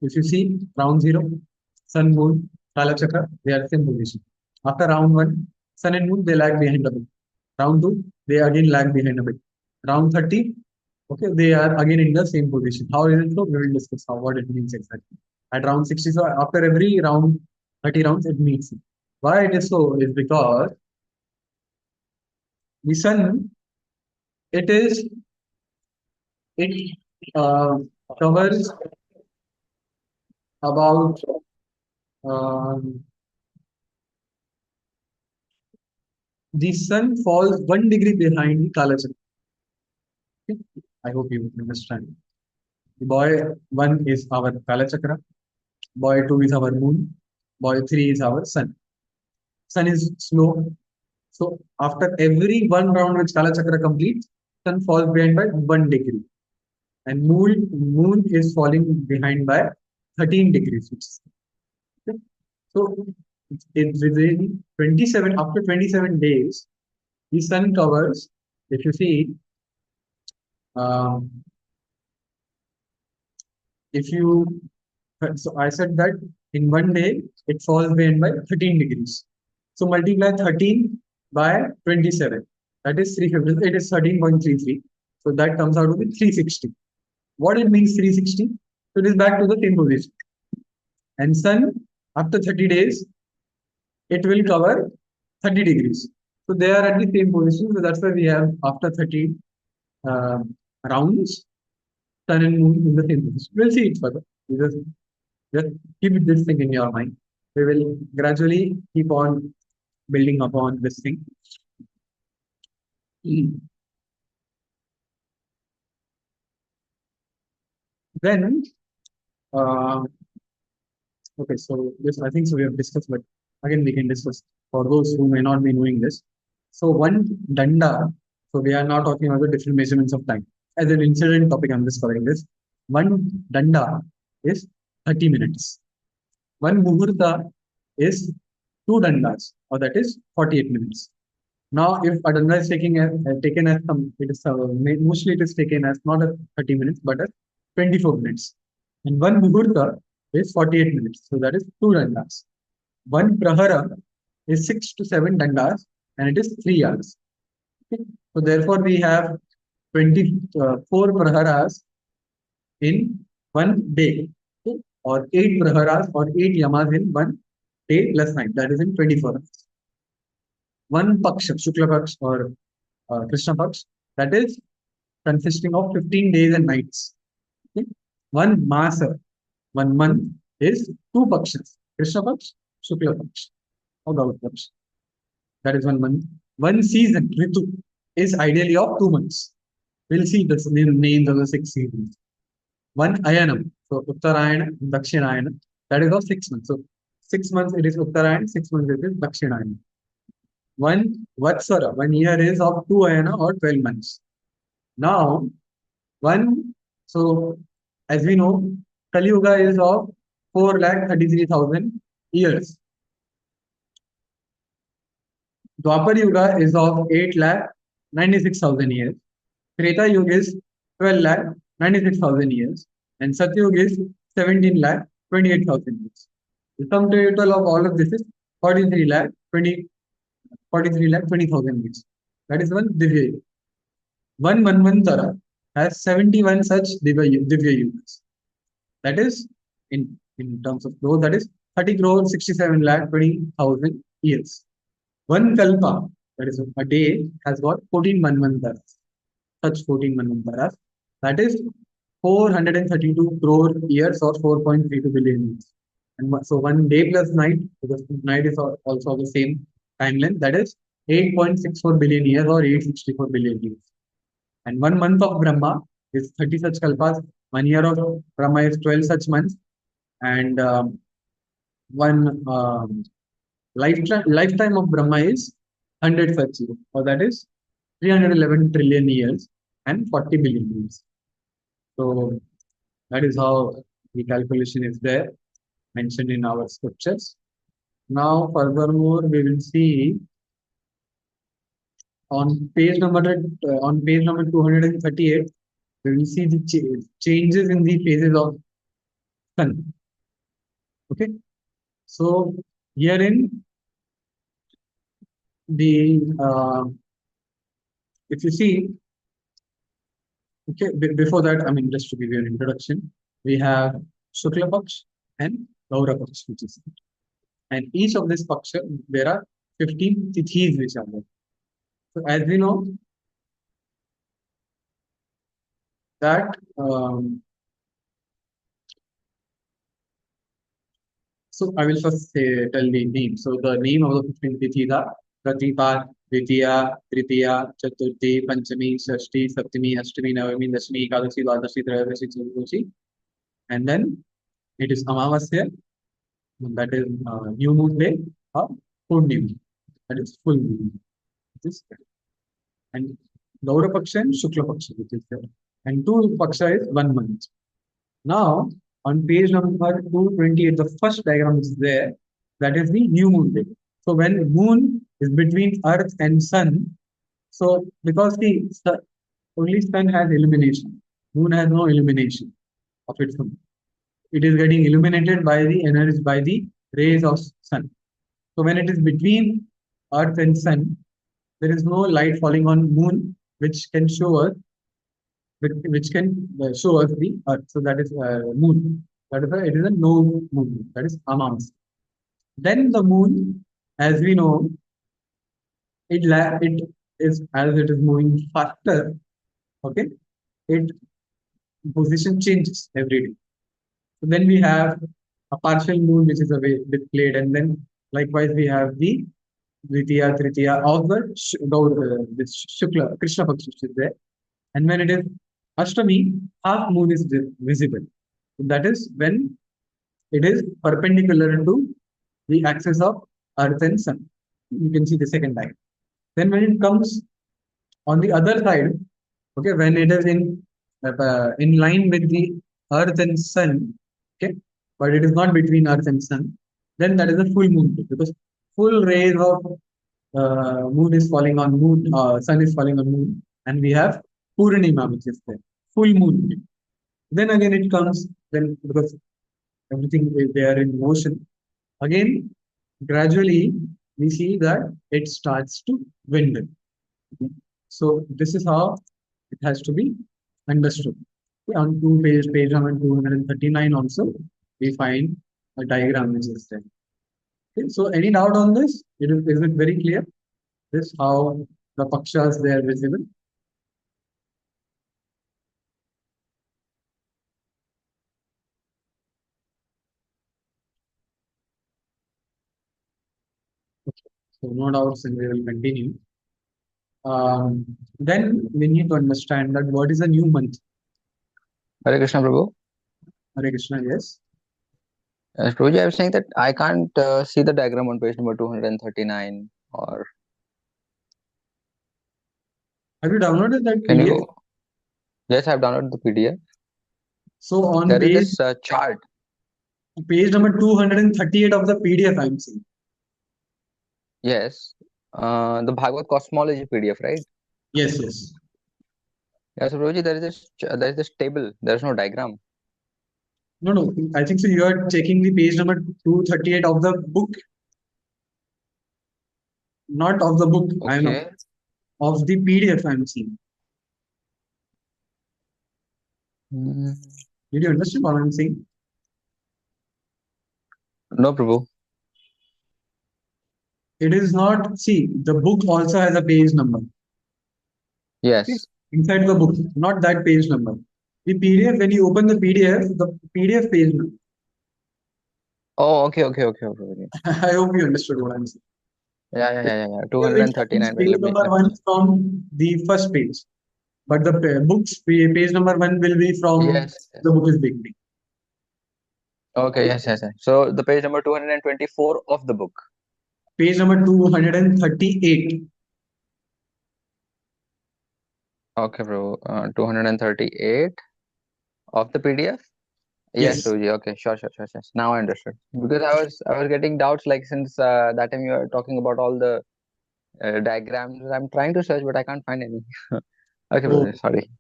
if you see round zero, Sun, Moon, Kala-Chakra, they are same position. After round one, Sun and Moon, they lag behind a bit. Round two, they again lag behind a bit. Round 30, okay, they are again in the same position. How is it so? We will discuss how what it means exactly. At round 60, so after every round, 30 rounds, it meets. Why it is so is because the sun, it is it uh, covers about um, the sun falls 1 degree behind the Kala-Chakra. Okay? I hope you understand. The boy one is our Kala-Chakra, boy two is our moon, boy three is our sun. Sun is slow. So after every one round which Kala-Chakra completes, sun falls behind by 1 degree. And moon is falling behind by 13 degrees. Okay? So it's within 27 after 27 days, the sun covers. If you see, um, if you so I said that in 1 day it falls behind by 13 degrees. So multiply 13 by 27. That is 350. It is 13.33. So that comes out to be 360. What it means 360? So it is back to the same position. And sun after 30 days it will cover 30 degrees. So they are at the same position. So that's why we have after 30 uh, rounds, sun and moon in the same position. We'll see it further. You just keep this thing in your mind. We will gradually keep on building upon this thing. Then, uh, okay, so this I think so we have discussed, but again we can discuss for those who may not be knowing this. So one danda, so we are now talking about the different measurements of time. As an incident topic, I'm just covering this. One danda is 30 minutes. One muhurta is two dandas, or that is 48 minutes. Now, if a danda is taken as some, it is mostly it is taken as not as 30 minutes, but as 24 minutes. And one muhurta is 48 minutes. So that is two dandas. One prahara is 6 to 7 dandas, and it is 3 hours. Okay? So therefore, we have 24 praharas in 1 day, okay? Or 8 praharas or 8 yamas in 1 day plus night. That is in 24 hours. One paksha, Shukla Paksh or Krishna Paksh, that is consisting of 15 days and nights. Okay? One masa, 1 month is two pakshas, Krishna Paksh, Shukla Paksh, or Gaur Paksh. That is 1 month. One season, Ritu, is ideally of 2 months. We'll see the names of the 6 seasons. One ayanam, so Uttarayana, Dakshinayana, that is of 6 months. So 6 months it is Uttarayana, 6 months it is Dakshinayana. One Vatsara, 1 year is of 2 ayana or 12 months. Now, one, so as we know, Kali Yuga is of 4,33,000 years. Dwapar Yuga is of 8 lakh 96,000 years. Treta Yuga is 12 lakh 96,000 years. And Satyuga is 17 lakh 28,000 years. The sum total of all of this is 43 lakh 20,000 years. That is one Divya Yuga. One Manvantara has 71 such Divya Yugas. That is, in terms of crore, that is 30 crore 67 lakh 20,000 years. One Kalpa, that is a day, has got 14 Manvantaras. Such 14 Manvantaras. That is 432 crore years or 4.32 billion years. And so one day plus night, because night is also the same time length, that is 8.64 billion years or 864 billion years. And 1 month of Brahma is 30 such kalpas. 1 year of Brahma is 12 such months. And one lifetime of Brahma is 100 such years. So that is 311 trillion years and 40 billion years. So that is how the calculation is there, mentioned in our scriptures. Now, furthermore, we will see on page number 238, we will see the changes in the phases of sun. Okay, so herein the if you see, okay, before that, I mean, just to give you an introduction, we have Shukla Paksh and Gaura Paksh, which is, and each of this Paksha, there are 15 Tithis which are there. So as we know that, so I will first say, tell the name. So the name of the 15 Tithis are Pratipa, Vidya, Tritiya, Chaturthi, Panchami, Shashti, Saptami, Ashtami, Navami, Dashami, Ekadashi, Dwadashi, Trayadashi, Chaturdashi. And then it is Amavasya, that is new moon day, or Purnima, that is full moon. And Gaura Paksha and Shukla Paksha, which is there. And two Paksha is 1 month. Now, on page number 228, the first diagram is there, that is the new moon day. So when moon is between earth and sun, so because the only sun has illumination, moon has no illumination of its own. It is getting illuminated by the energy, by the rays of sun. So when it is between earth and sun, there is no light falling on moon, which can show us, which can show us the earth. So that is moon. That is why it is a no moon. That is Amavasya. Then the moon, as we know, it is, as it is moving faster. Okay, it position changes every day. So then we have a partial moon which is displayed, and then likewise we have the Dvitiya, Tritiya of the this Shukla, Krishna Paksha is there. And when it is Ashtami, half moon is visible. So that is when it is perpendicular to the axis of Earth and Sun. You can see the second line. Then when it comes on the other side, okay, when it is in line with the Earth and Sun, okay, but it is not between Earth and Sun, then that is a full moon because full rays of moon is falling on moon, sun is falling on moon, and we have Purnima, which is there, full moon. Then again it comes, then because everything is there in motion, again gradually we see that it starts to dwindle. Okay. So this is how it has to be understood. Okay, on page number 239 also, we find a diagram which is there. Okay, so any doubt on this? Is it very clear? This how the pakshas they are visible. Okay. So no doubts, and we will continue. Then we need to understand that what is a new month. Hare Krishna, Prabhu. Hare Krishna, yes. Yes, Prabhuji, I was saying that I can't see the diagram on page number 239 or Have you downloaded that can PDF? you? Yes, I've downloaded the PDF. So on There page is this chart. number 238 of the PDF, I'm seeing. Yes. The Bhagavad Cosmology PDF, right? Yes, yes. Yeah, so Roji, there is this table. There is no diagram. No, no. I think so. You are checking the page number 238 of the book, not of the book. I am Okay. of the PDF. I am seeing. Mm, Did you understand what I am saying? no, Prabhu. It is not. See, the book also has a page number. Okay, Yes. inside the book, not that page number. The PDF. When you open the PDF page number. Oh, okay, okay, okay, okay, okay. I hope you understood what I'm saying. Yeah, yeah, yeah, yeah, yeah. It comes 239. Wait, page number let me one check. from the first page, but the book's page number one will be from Yes, the yes. book is beginning. Okay, yes, yes, yes. So the page number 224 of the book. Page number 238. Okay, bro. 238 of the PDF. Yes, Yes. Roji. Okay, sure, sure, sure, sure. Now I understood. Because I was getting doubts like since that time you were talking about all the diagrams. I'm trying to search, but I can't find any. Okay, Oh, brother. Sorry.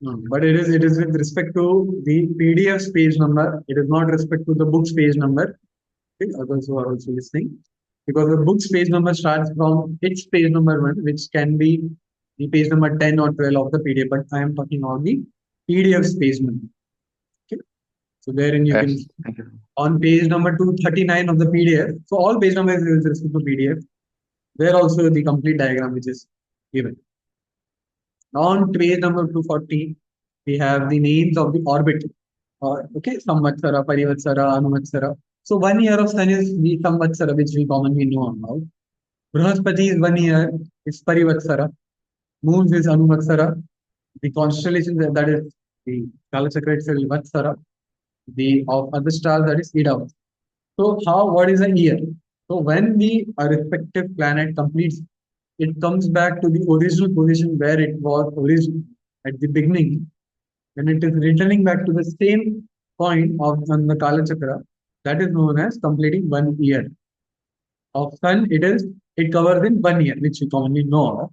no, but it is with respect to the PDF's page number. It is not respect to the book's page number. Okay, others who are also listening, because the book's page number starts from its page number one, which can be the page number 10 or 12 of the PDF. But I am talking about the PDF's page number. Okay, so therein you can Yes. Thank you. on page number 239 of the PDF. So all page numbers is with respect to PDF. There also the complete diagram which is given. On page number 240, we have the names of the orbit. Okay, Samvatsara, Parivatsara, Anuvatsara. So 1 year of sun is the Samvatsara, which we commonly know about. Brihaspati is 1 year, is Parivatsara. Moon is Anuvatsara. The constellation that is the Kala-Chakra itself is Vatsara. The of other stars that is Ida. So how what is a year? So when the respective planet completes, it comes back to the original position where it was original at the beginning. When it is returning back to the same point of on the Kala Chakra, that is known as completing 1 year. Of sun, it covers in 1 year, which we commonly know of.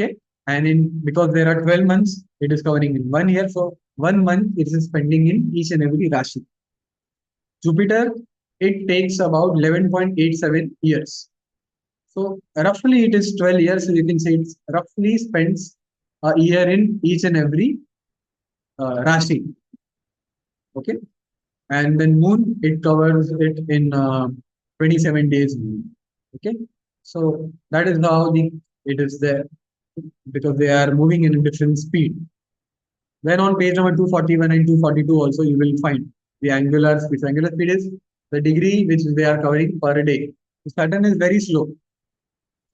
Okay. And in because there are 12 months, it is covering in 1 year. So 1 month it is spending in each and every Rashi. Jupiter, it takes about 11.87 years. So roughly it is 12 years. So you can say it roughly spends a year in each and every Rashi. Okay. And then moon, it covers it in 27 days. Okay. So that is how it is there because they are moving in a different speed. Then on page number 241 and 242 also you will find the angular speed. So angular speed is the degree which they are covering per day. So Saturn is very slow.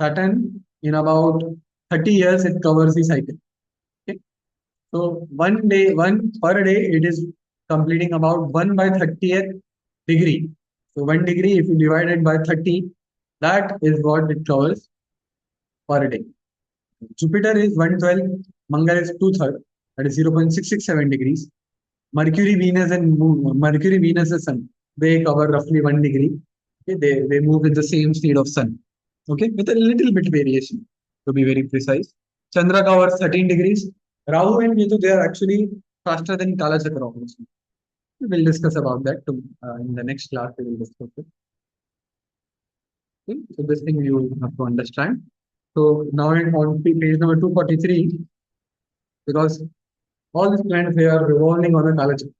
Saturn in about 30 years it covers the cycle. Okay. So 1 day, one per day, it is completing about 1 by 30th degree. So 1 degree, if you divide it by 30, that is what it covers per day. Jupiter is 112, Mangal is 2/3, that is 0.667 degrees. Mercury, Venus, and Moon, Mercury, Venus, and Sun, they cover roughly 1 degree. Okay, they move with the same speed of Sun. Okay, with a little bit variation to be very precise. Chandra covers 13 degrees. Rahu and Ketu, they are actually faster than Kala-Chakra also. We will discuss about that in the next class. We will discuss it. Okay, so this thing you have to understand. So now on page number 243, because all these planets they are revolving on a Kala-Chakra.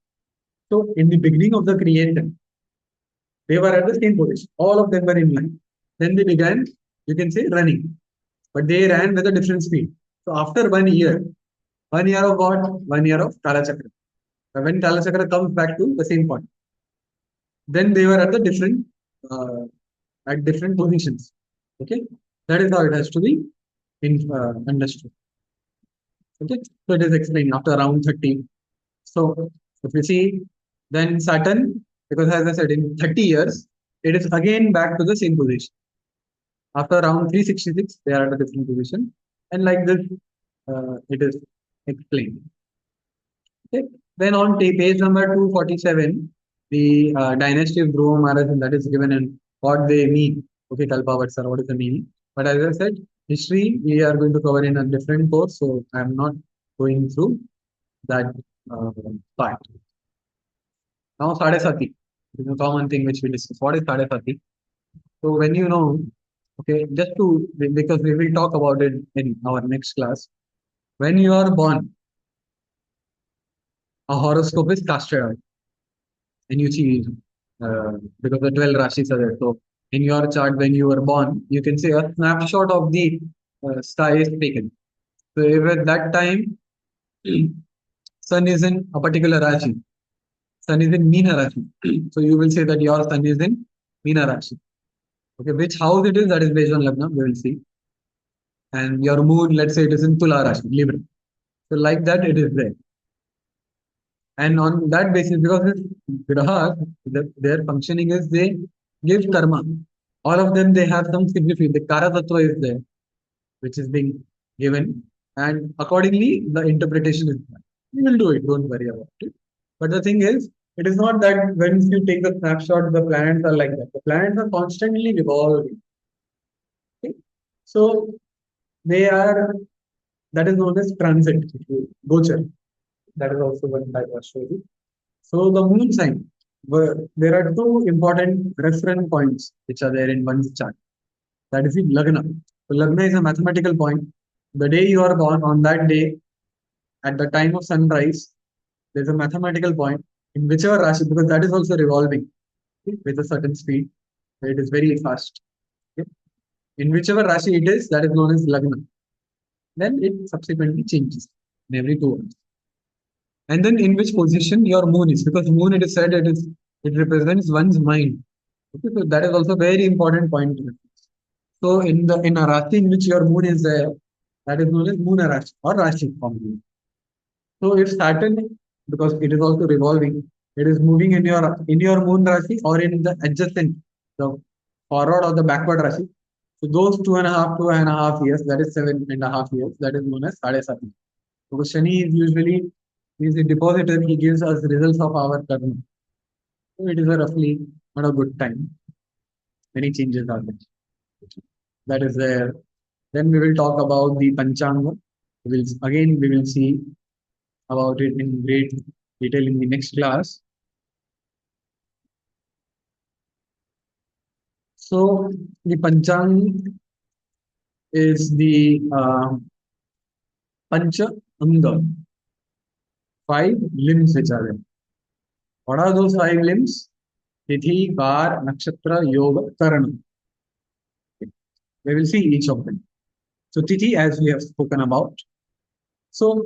So in the beginning of the creation, they were at the same position. All of them were in line. Then they began, you can say, running, but they ran with a different speed. So after 1 year, 1 year of what? 1 year of Kala-Chakra. When Kala-Chakra comes back to the same point, then they were at the uh, different positions. Okay, that is how it has to be understood. Okay, so it is explained after around 30. So if you see, then Saturn, because as I said, in 30 years, it is again back to the same position. After around 366, they are at a different position. And like this, it is explained. Okay. Then on page number 247, the dynasty of Dhruva Maharaj, that is given and what they mean. Okay, Kalpavatsara, what is the meaning? But as I said, history we are going to cover in a different course, so I'm not going through that uh, part. Now, Sadesati is a common thing which we discuss. What is Sadesati? So when you know, okay, just to because we will talk about it in our next class. When you are born, a horoscope is casted out, and you see because the 12 rashis are there. So in your chart, when you were born, you can see a snapshot of the sky is taken. So if at that time sun is in a particular rashi, sun is in Meena rashi, so you will say that your sun is in Meena rashi. Okay, which house it is, that is based on Lagna, we will see. And your moon, let's say it is in Tula rashi, Libra. So like that, it is there. And on that basis, because it's grahas, their functioning is they give karma. All of them, they have some significance. The Kara Tattva is there, which is being given. And accordingly, the interpretation is done. We will do it, don't worry about it. But the thing is, it is not that when you take the snapshot, the planets are like that. The planets are constantly revolving. Okay? So they are, that is known as transit, gochar. That is also one type of story. So the moon sign, there are two important reference points which are there in one's chart. That is the Lagna. So Lagna is a mathematical point. The day you are born, on that day, at the time of sunrise, there's a mathematical point in whichever Rashi, because that is also revolving, okay, with a certain speed. It is very fast. Okay. In whichever Rashi it is, that is known as Lagna. Then it subsequently changes in every 2 hours. And then in which position your moon is, because moon it is said it represents one's mind. Okay, so that is also very important point. So in a Rashi in which your moon is there, that is known as Moon Rashi or Rashi formula. So if Saturn, because it is also revolving, it is moving in your moon Rashi or in the adjacent, the forward or the backward Rashi. So those 2.5 years, that is 7.5 years, that is known as Sade Sati. Because Shani is usually is the depositor, he gives us results of our karma. So it is a roughly not a good time. Many changes are there. That is there. Then we will talk about the Panchanga. We will see about it in great detail in the next class. So the Panchang is the Pancha Anga, 5 limbs which are there. What are those 5 limbs? Tithi, Var, Nakshatra, Yoga, Karana. We will see each of them. So Tithi, as we have spoken about. So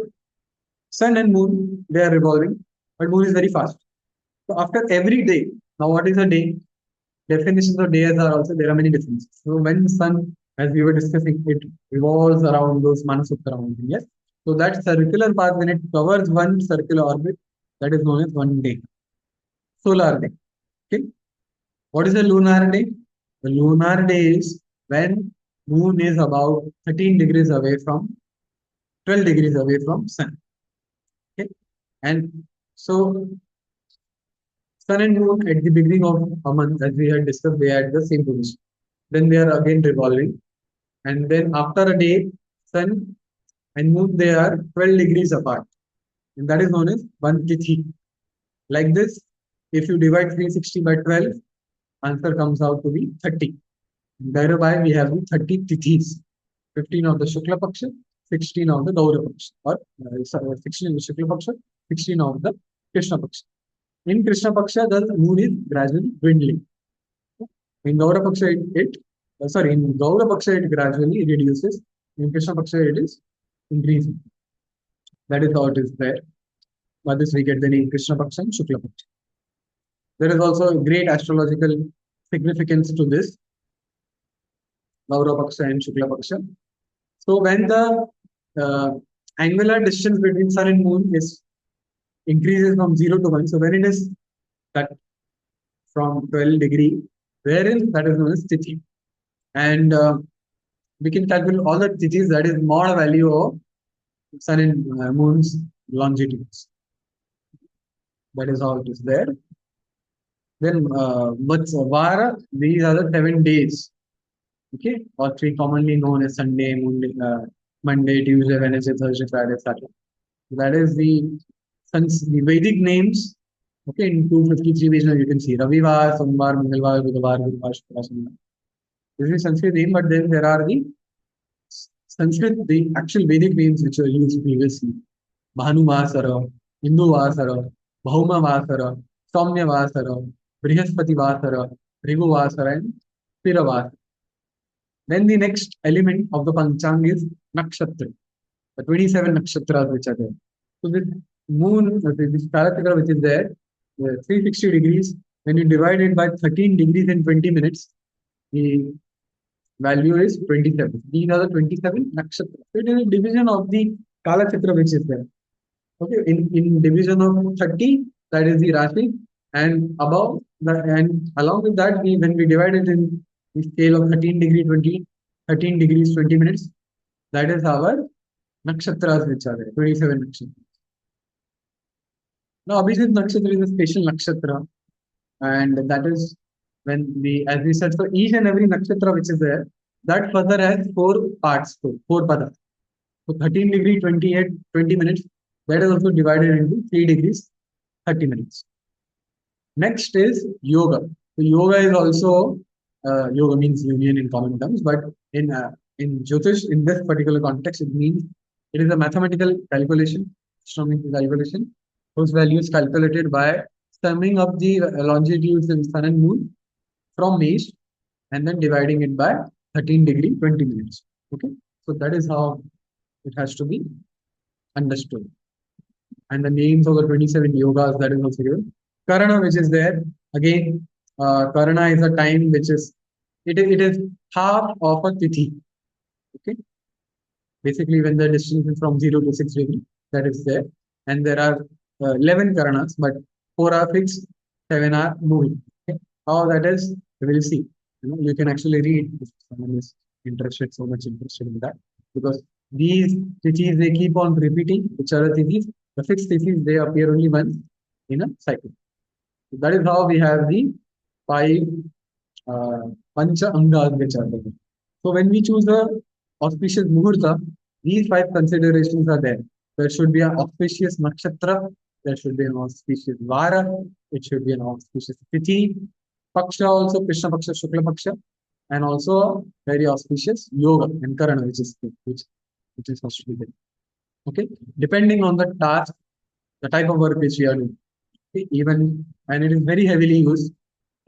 sun and moon, they are revolving, but moon is very fast. So after every day, now what is a day? Definitions of days are also, there are many differences. So when sun, as we were discussing, it revolves around those Manasutra mountains. Yes. So that circular path, when it covers one circular orbit, that is known as one day. Solar day. Okay. What is a lunar day? The lunar day is when moon is about 13 degrees away from 12 degrees away from sun. Okay. And so sun and moon at the beginning of a month, as we had discussed, they are at the same position. Then they are again revolving. And then after a day, sun and moon, they are 12 degrees apart. And that is known as one tithi. Like this, if you divide 360 by 12, answer comes out to be 30. Thereby, we have the 30 tithis. 15 of the Shukla Paksha, 16 of the Gaura Paksha, or 16 of the Shukla Paksha, 16 of the Krishna Paksha. In Krishna Paksha, the moon is gradually dwindling. In Gaura Paksha, in Gaura Paksha, it gradually reduces. In Krishna Paksha, it is increasing. That is how it is there. By this, we get the name Krishna Paksha and Shukla Paksha. There is also a great astrological significance to this, Gaura Paksha and Shukla Paksha. So when the angular distance between sun and moon is increases from 0 to 1, so when it is cut from 12 degree, wherein that is known as tithi. And we can calculate all the tithis, that is mod value of sun and moon's longitudes. That is how it is there. Then what's Vara? These are the 7 days. Okay, or three commonly known as Sunday, Monday, Tuesday, Wednesday, Thursday, Friday, Saturday. That is the Vedic names. Okay, in 253 pages you can see Ravivar, Somvar, Mangalvar, Budhavar, Guruvar, Shukra, Shanivar. This is Sanskrit name, but then there are the Sanskrit, the actual Vedic names which were used previously. Bhanuvasara, Induvasara, Bhaumavasara, Saumyavasara, Brihaspati-vasara, Riguvasara, and Piravasara. Then the next element of the Panchang is Nakshatra, the 27 nakshatras which are there. So this moon, this Kala-Chakra which is there, 360 degrees, when you divide it by 13 degrees and 20 minutes, the value is 27. These are the 27 nakshatras. So it is a division of the Kala-Chakra which is there. Okay, in division of 30, that is the Rashi, and above the and along with that, when we divide it in the scale of 13 degrees 20 minutes, that is our nakshatras which are there, 27 nakshatras. Now, Abhijit nakshatra is a special nakshatra, and that is when as we said, for each and every nakshatra which is there, that further has four parts, four padas. So 13 degree 20 minutes, that is also divided into 3 degrees 30 minutes. Next is yoga. So yoga is also yoga means union in common terms, but in Jyotish, in this particular context, it means it is a mathematical calculation, astronomical calculation, whose value is calculated by summing up the longitudes in sun and moon from east and then dividing it by 13 degree 20 minutes. Okay, so that is how it has to be understood. And the names of the 27 yogas that is also given. Karana, which is there, again, Karana is a time which is, it is half of a tithi. Okay, basically when the distance is from 0 to 6 degree, that is there. And there are 11 Karanas, but 4 are fixed, 7 are moving. Okay? How that is, we will see. You can actually read if someone is interested, so much interested in that. Because these tithis, they keep on repeating, which are the tithis. The fixed tithis, they appear only once in a cycle. So that is how we have the 5 Pancha Angas which are there. So when we choose the auspicious Muhurta, these 5 considerations are there. There should be an auspicious Nakshatra, there should be an auspicious Vara, it should be an auspicious Tithi, Paksha also, Krishna Paksha, Shukla Paksha, and also very auspicious Yoga and Karana, which is supposed to be there. Okay, depending on the task, the type of work which we are doing. Okay? Even and it is very heavily used.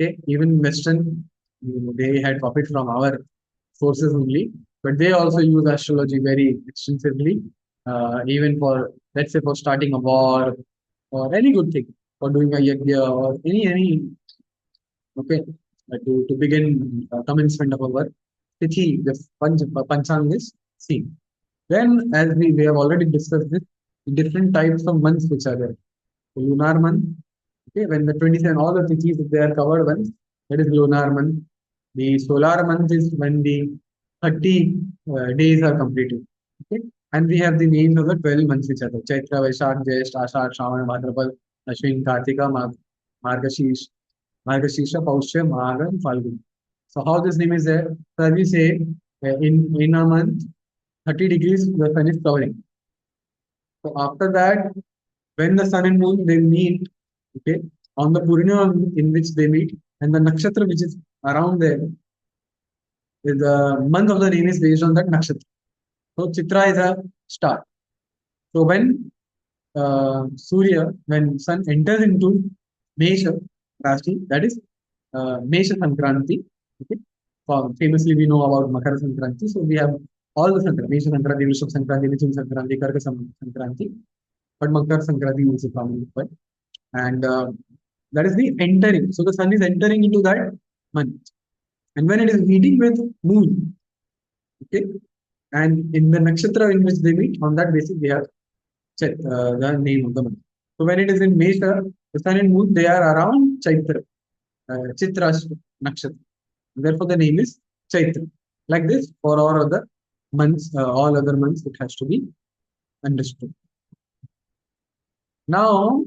Okay? Even Western, they had copied from our sources only, but they also use astrology very extensively, even for, let's say, for starting a war or any good thing, for doing a yajna or any okay, to begin commencement of our tithi, the panchang is seen. Then, as we have already discussed this, different types of months which are there. The lunar month, okay, when the 27, all the tithis, if they are covered once, that is lunar month. The solar month is when the 30 days are completed. Okay, and we have the names of the 12 months which are there. Chaitra, Vaishakh, Jyesht, Ashadh, Shravan, Bhadrapad, Ashwin, Kartika, Margashish, Margashisha, Paushya, Magha, and Falgun. So how this name is there? So as we say, in a month, 30 degrees, the sun is covering. So after that, when the sun and moon they meet, okay, on the Purnima in which they meet, and the nakshatra which is around there, the month of the name is based on that nakshatra. So Chitra is a star. So when Surya, when sun enters into Mesha Rashi, that is Mesha Sankranti. Okay, famously we know about Makara Sankranti. So we have all the Sankranti, Mesha Sankranti, Vrishabh Sankranti, Mithun Sankranti, Karka Sankranti, but Makar Sankranti is a common one. And that is the entering. So the sun is entering into that month. And when it is meeting with moon, okay, and in the nakshatra in which they meet, on that basis, they have the name of the month. So when it is in Mesha, the sun and moon, they are around Chaitra, Chitra nakshatra. Therefore, the name is Chaitra. Like this, for all other months, it has to be understood. Now,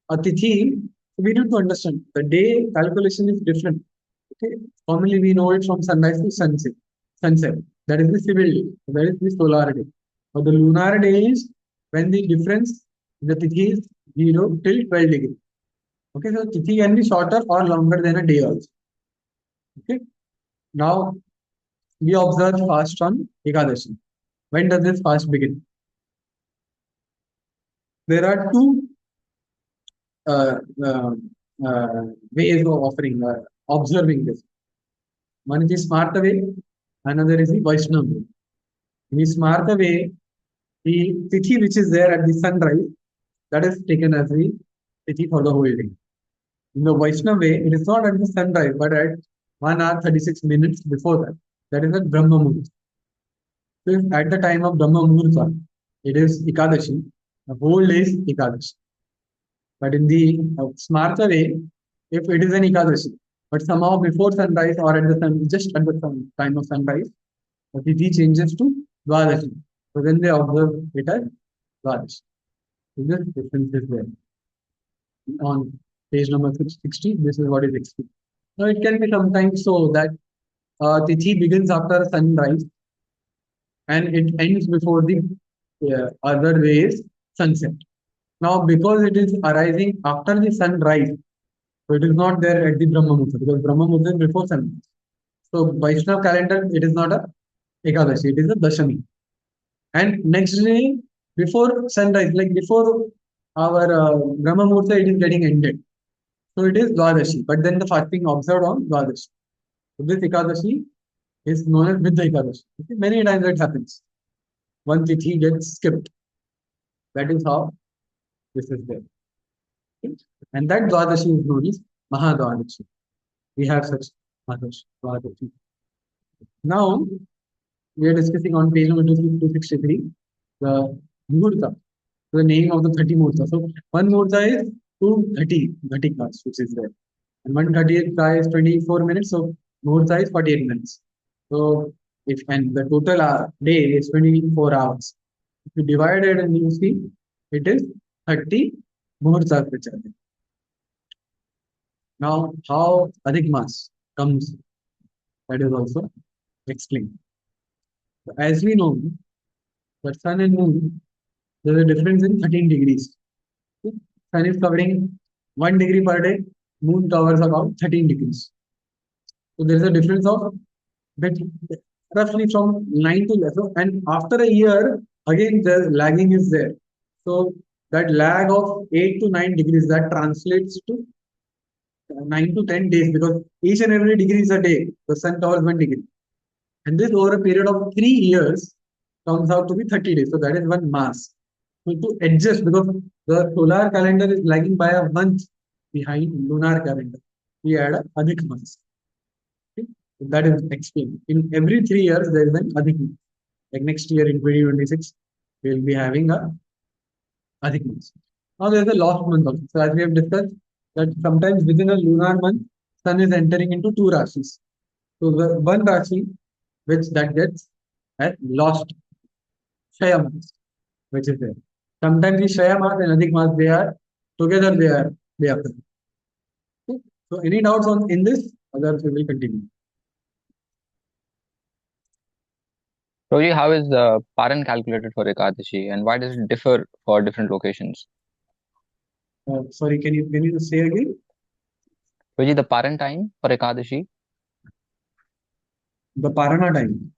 a tithi, we need to understand the day calculation is different. Okay. Commonly we know it from sunrise to sunset. Sunset. That is the civil day. That is the solar day. But the lunar day is when the difference, the tithi is 0 till 12 degree. Okay, so tithi can be shorter or longer than a day also. Okay. Now we observe fast on Ekadashi. When does this fast begin? There are two uh, uh, ways of offering, observing this. One is the Smarta way, another is the Vaishnava way. In the Smarta way, the tithi which is there at the sunrise, that is taken as the tithi for the whole day. In the Vaishnava way, it is not at the sunrise, but at 1 hour 36 minutes before that. That is at Brahma Muhurta. So if at the time of Brahma Muhurta, it is Ekadashi, the whole day is Ekadashi. But in the Smarta way, if it is an Ekadashi, but somehow before sunrise or at the sun, just at the time of sunrise, the tithi changes to Dwadashi. So then they observe it as Dwadashi. So this difference is there. On page number 60, this is what is explained. Now it can be sometimes so that tithi begins after sunrise and it ends before the other day is sunset. Now, because it is arising after the sunrise, so it is not there at the Brahma Muhurta because Brahma Muhurta is before sunrise. So, Vaishnava calendar, it is not a Ekadashi, it is a Dashami. And next day, before sunrise, like before our Brahma Muhurta, it is getting ended. So, it is Dwadashi, but then the fasting observed on Dwadashi. So, this Ekadashi is known as Vidya Ekadashi. Okay? Many times it happens. One tithi gets skipped. That is how this is there. Okay? And that Dwadashi is known as Mahadwadashi. We have such Dwadashi. Now, we are discussing on page number 263 the Muhurta, the name of the 30 Muhurta. So, one Muhurta is 230 Ghatikas, which is there. And 130 is 24 minutes, so Muhurta is 48 minutes. So, if and the total day is 24 hours. If you divide it and you see, it is 30 Muhurtas which are there. Now, how Adhik Mas comes, that is also explained. As we know, that sun and moon, there is a difference in 13 degrees. Sun is covering 1 degree per day, moon covers about 13 degrees. So there is a difference of bit, roughly from 9 to 11. And after a year, again the lagging is there. So that lag of 8 to 9 degrees, that translates to 9 to 10 days because each and every degree is a day. The sun covers 1 degree. And this over a period of 3 years comes out to be 30 days. So that is one mass. So to adjust, because the solar calendar is lagging by a month behind lunar calendar, we add a Adhik Mas. Okay? So that is explained. In every 3 years, there is an Adhik Mas. Like next year in 2026, we will be having a Adhik Mas. Now there is a lost month also. So as we have discussed, that sometimes within a lunar month, sun is entering into two rashis. So the one rashi which that gets as lost Shaya Mas, which is there. Sometimes the Shaya Mas and Adhik Mas, they are together, they occur. Okay? So any doubts on in this? Others we will continue. Prabhuji, how is the Paran calculated for Ekadashi and why does it differ for different locations? Sorry, can you say again? Prabhuji, the Paran time for Ekadashi? The Parana time.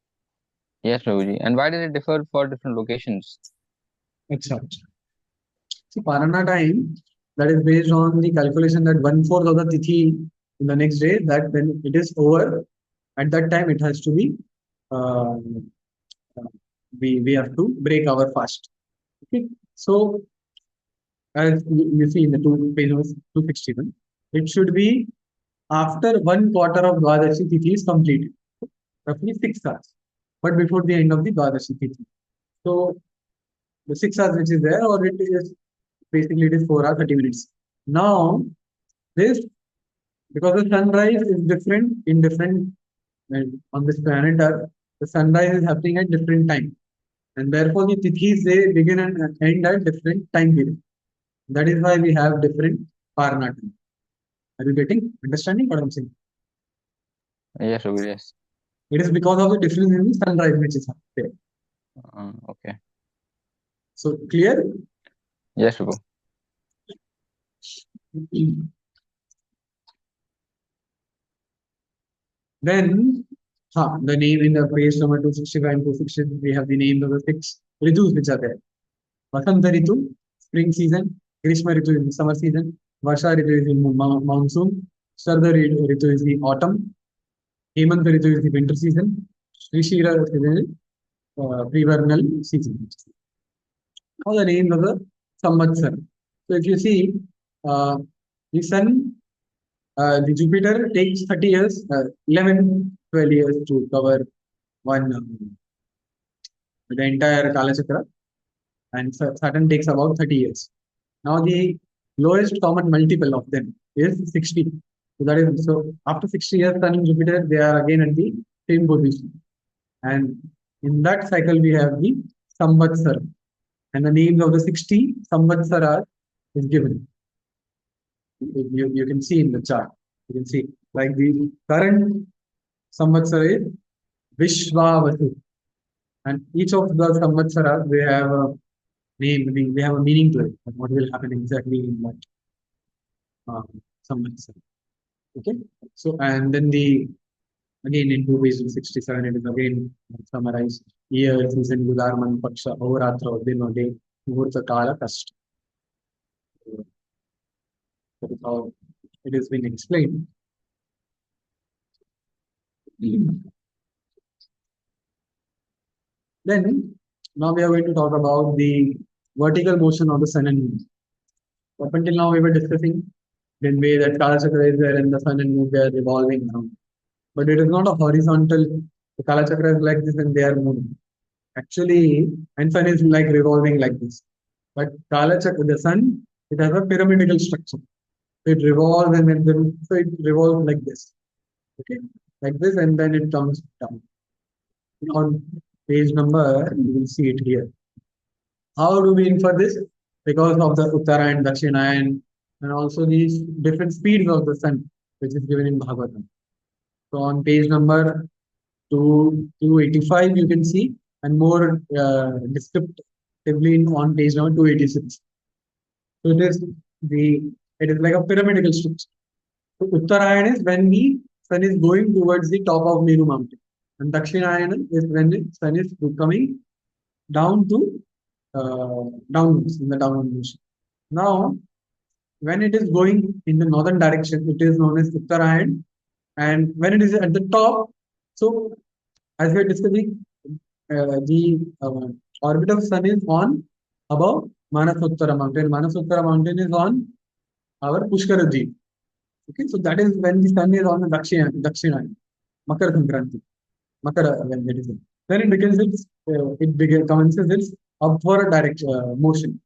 Yes, Prabhuji. And why does it differ for different locations? Acha. So Parana time, that is based on the calculation that 1/4 of the tithi in the next day, that when it is over, at that time it has to be uh, we have to break our fast. Okay. So as you see in the page 261, it should be after 1/4 of Dwadashi tithi is completed, roughly 6 hours, but before the end of the Dwadashi tithi. So the 6 hours which is there, or it is basically it is 4 hours 30 minutes. Now this, because the sunrise is different in different on this planet Earth, the sunrise is happening at different time, and therefore the tithis they begin and end at different time period. That is why we have different Parana time. Are you getting understanding what I'm saying? Yes, Subir, yes. It is because of the difference in the sunrise which is there. Okay. So clear? Yes, Subir. Then, the name in the page number 265 and 260, we have the names of the six ritus which are there. Vasanta Ritu, spring season. Grishma Ritu is the summer season. Varsha Ritu is the monsoon. Sharda Ritu is the autumn. Hemant Ritu is the winter season. Shishira is the pre-vernal season. Now the names of the Samvatsar. So if you see, uh, the sun, the Jupiter takes 30 years, 11, 12 years to cover one, the entire Kala-Chakra, and Saturn takes about 30 years. Now the lowest common multiple of them is 60. So that is, so after 60 years, Sun and Jupiter, they are again at the same position. And in that cycle, we have the Samvatsar. And the names of the 60 Samvatsara is given. You can see in the chart. You can see like the current Samvatsara is Vishwavatu. And each of the Samvatsaras, they have a name, they have a meaning to it. What will happen exactly in that Samvatsara. Okay. So, and then again in 2 pages 67, it is again summarized year, season, Gudar, Man, Paksha, Avaratra, Din, Day, Muhurta, Kala, Kast. That is how it is being explained. Then, now we are going to talk about the vertical motion of the sun and moon. Up until now, we were discussing the way that Kala-Chakra is there and the sun and moon, they are revolving around. But it is not a horizontal, the Kala-Chakra is like this and they are moving. Actually, and sun is like revolving like this. But Kala-Chakra, the sun, it has a pyramidal structure. It revolves and then so it revolves like this. Okay, like this, and then it comes down. On page number, you will see it here. How do we infer this? Because of the Uttara and Dakshina and also these different speeds of the sun, which is given in Bhagavatam. So on page number 285, you can see, and more descriptively on page number 286. So it is like a pyramidal structure. So Uttarayana is when the sun is going towards the top of Meru mountain, and Dakshinayana is when the sun is coming down to downwards in the downward motion. Now, when it is going in the northern direction, it is known as Uttarayan, and when it is at the top, so as we are discussing, the orbit of sun is on above Manasottara mountain. Manasottara mountain is on our Pushkaraji. Okay, so that is when the sun is on the Dakshina, Makara Sankranti, Makara when it is in. Then it begins commences its upward direction motion,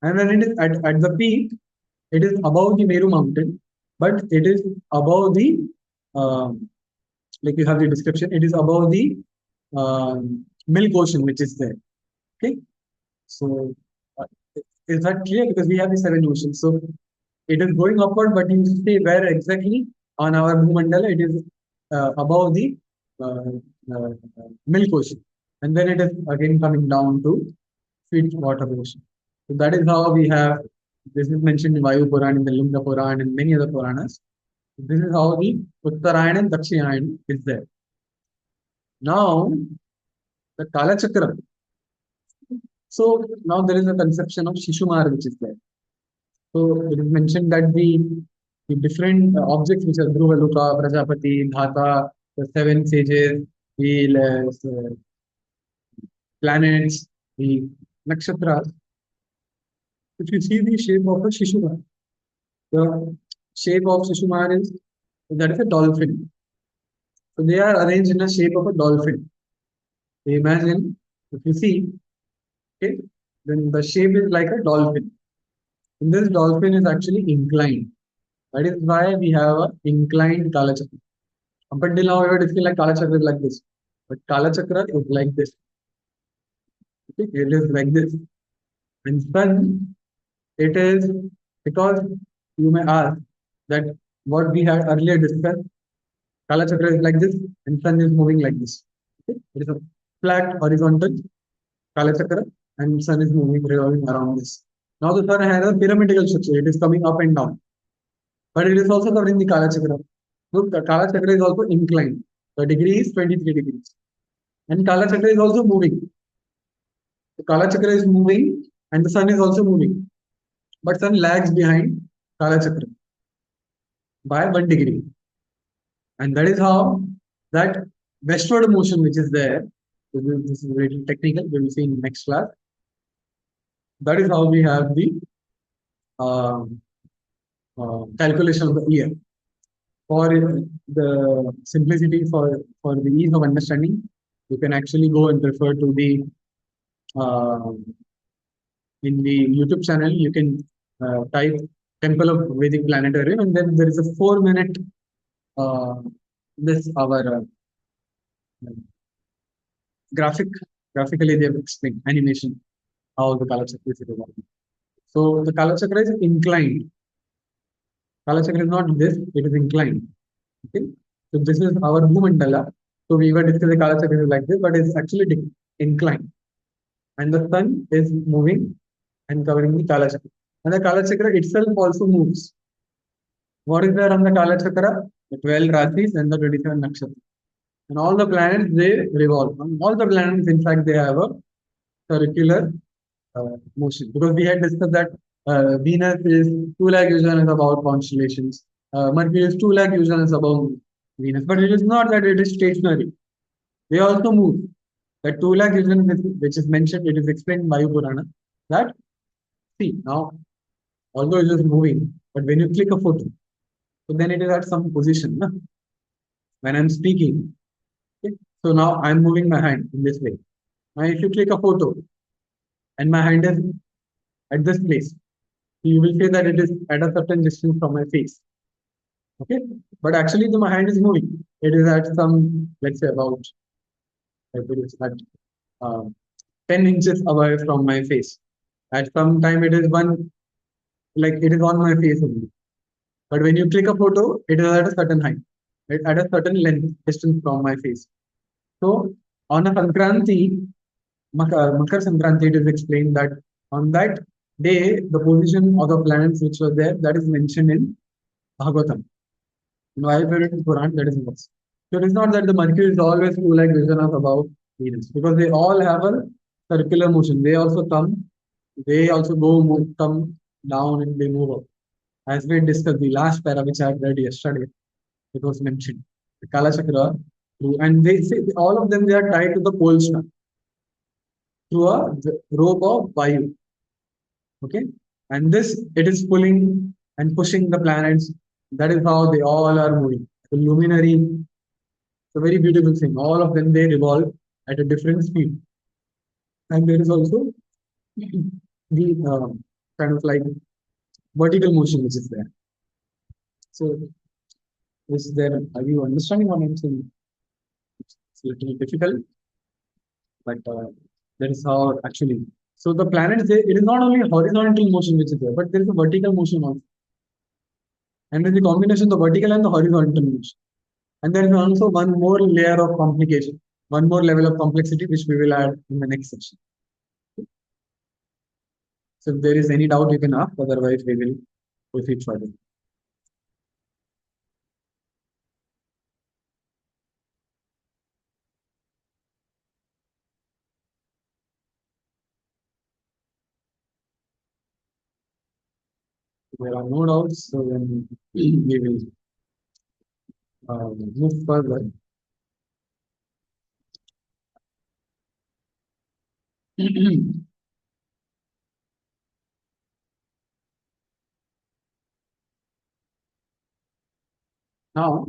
and when it is at the peak, it is above the Meru mountain, but it is above the uh, like you have the description. It is above the Milk Ocean, which is there. Okay, so uh, is that clear? Because we have the seven oceans, so it is going upward, but you say where exactly on our Bhumandala, it is above the uh, uh, Milk Ocean. And then it is again coming down to sweet water ocean. So that is how we have, this is mentioned in Vayu Puran, in the Linga Puran, and many other Puranas. This is how the Uttarayana and Dakshinayana is there. Now, the Kala Chakra. So now there is a conception of Shishumar which is there. So it is mentioned that the different objects which are Dhruva, Luka, Prajapati, Dhata, the seven sages, the planets, the nakshatras. If you see the shape of a Shishumar, the shape of Shishumar is that is a dolphin. So they are arranged in a shape of a dolphin. So imagine if you see, okay, then the shape is like a dolphin. And this dolphin is actually inclined. That is why we have an inclined Kala Chakra. Up until now, we were discussing like Kala Chakra is like this. But Kala Chakra is like this. Okay? It is like this. And sun, it is because you may ask that what we had earlier discussed, Kala-Chakra is like this, and sun is moving like this. Okay? It is a flat horizontal Kala-Chakra, and sun is moving revolving around this. Now the sun has a pyramidal structure. It is coming up and down, but it is also covering the Kala-Chakra. Look, the Kala-Chakra is also inclined. The degree is 23 degrees. And Kala-Chakra is also moving. The Kala-Chakra is moving and the sun is also moving. But sun lags behind Kala-Chakra by 1 degree. And that is how that westward motion which is there, this is very technical, we will see in next class. That is how we have the uh, calculation of the year. For the simplicity, for the ease of understanding, you can actually go and refer to the in the YouTube channel. You can type Temple of Vedic Planetarium, and then there is a 4-minute this our graphically they have explained animation how the Kala-Chakra is evolving. So the Kala-Chakra is inclined. Kala-Chakra is not this, it is inclined. Okay, so this is our Bhumandala. So we were discussing Kala-Chakra is like this, but it's actually inclined. And the sun is moving and covering the Kala-Chakra. And the Kala-Chakra itself also moves. What is there on the Kala-Chakra? The 12 Rasis and the 27 Nakshatras. And all the planets, they revolve. And all the planets, in fact, they have a circular motion. Because we had discussed that Venus is 2 lakh Uranus above constellations. Mercury is 2 lakh Uranus above Venus. But it is not that it is stationary. They also move. That 2 lakh Uranus, which is mentioned, it is explained in Vayu Purana. That, see, now, although it is moving, but when you click a photo, so then it is at some position. Na? When I'm speaking, okay? So now I'm moving my hand in this way. Now, if you click a photo and my hand is at this place, you will say that it is at a certain distance from my face. Okay, but actually, my hand is moving. It is at some, let's say, about it is at 10 inches away from my face. At some time, it is like it is on my face only. But when you click a photo, it is at a certain height, at a certain length, distance from my face. So on a Sankranti, Makar Sankranti, it is explained that on that day, the position of the planets which were there, that is mentioned in Bhagavatam. In Vayu Puran, that is worse. So it is not that the Mercury is always 2 lakh Uranus above Venus, because they all have a circular motion. They also come, they also come down and they move up. As we discussed, the last para which I had read yesterday, it was mentioned. The Kala-Chakra, and they say all of them, they are tied to the pole star through a rope of Vayu. Okay, and this, it is pulling and pushing the planets. That is how they all are moving. The luminary, it's a very beautiful thing. All of them, they revolve at a different speed. And there is also the kind of like vertical motion which is there. So, is there, are you understanding what I'm saying? It's a little difficult, but that is how actually. So the planets, it is not only horizontal motion which is there, but there is a vertical motion also. And then the combination of the vertical and the horizontal motion. And there is also one more layer of complication, one more level of complexity, which we will add in the next section. So if there is any doubt, you can ask, otherwise we will proceed further. There are no doubts, so then we will move further. Now,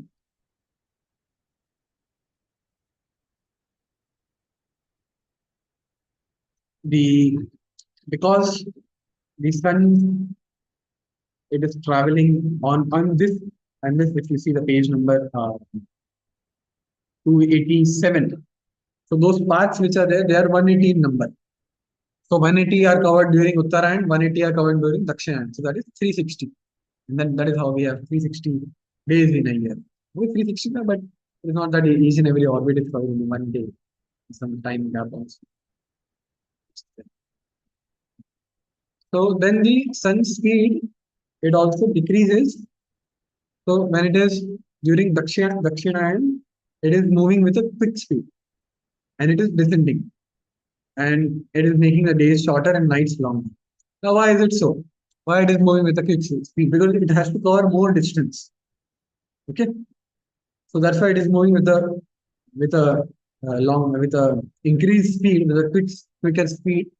because the sun, it is traveling on this, and this, if you see the page number 287. So those paths which are there, they are 180 in number. So 180 are covered during Uttarayan, 180 are covered during Dakshinayan. So that is 360. And then that is how we have 360 days in a year. with 360, but it's not that each and every orbit is covered in one day. Some time gap also. So then the sun's speed, it also decreases. So when it is during Dakshinayan, it is moving with a quick speed and it is descending and it is making the days shorter and nights longer. Now, why is it so? Why it is moving with a quick speed? Because it has to cover more distance. Okay, so that's why it is moving with a long with a increased speed with a quicker speed,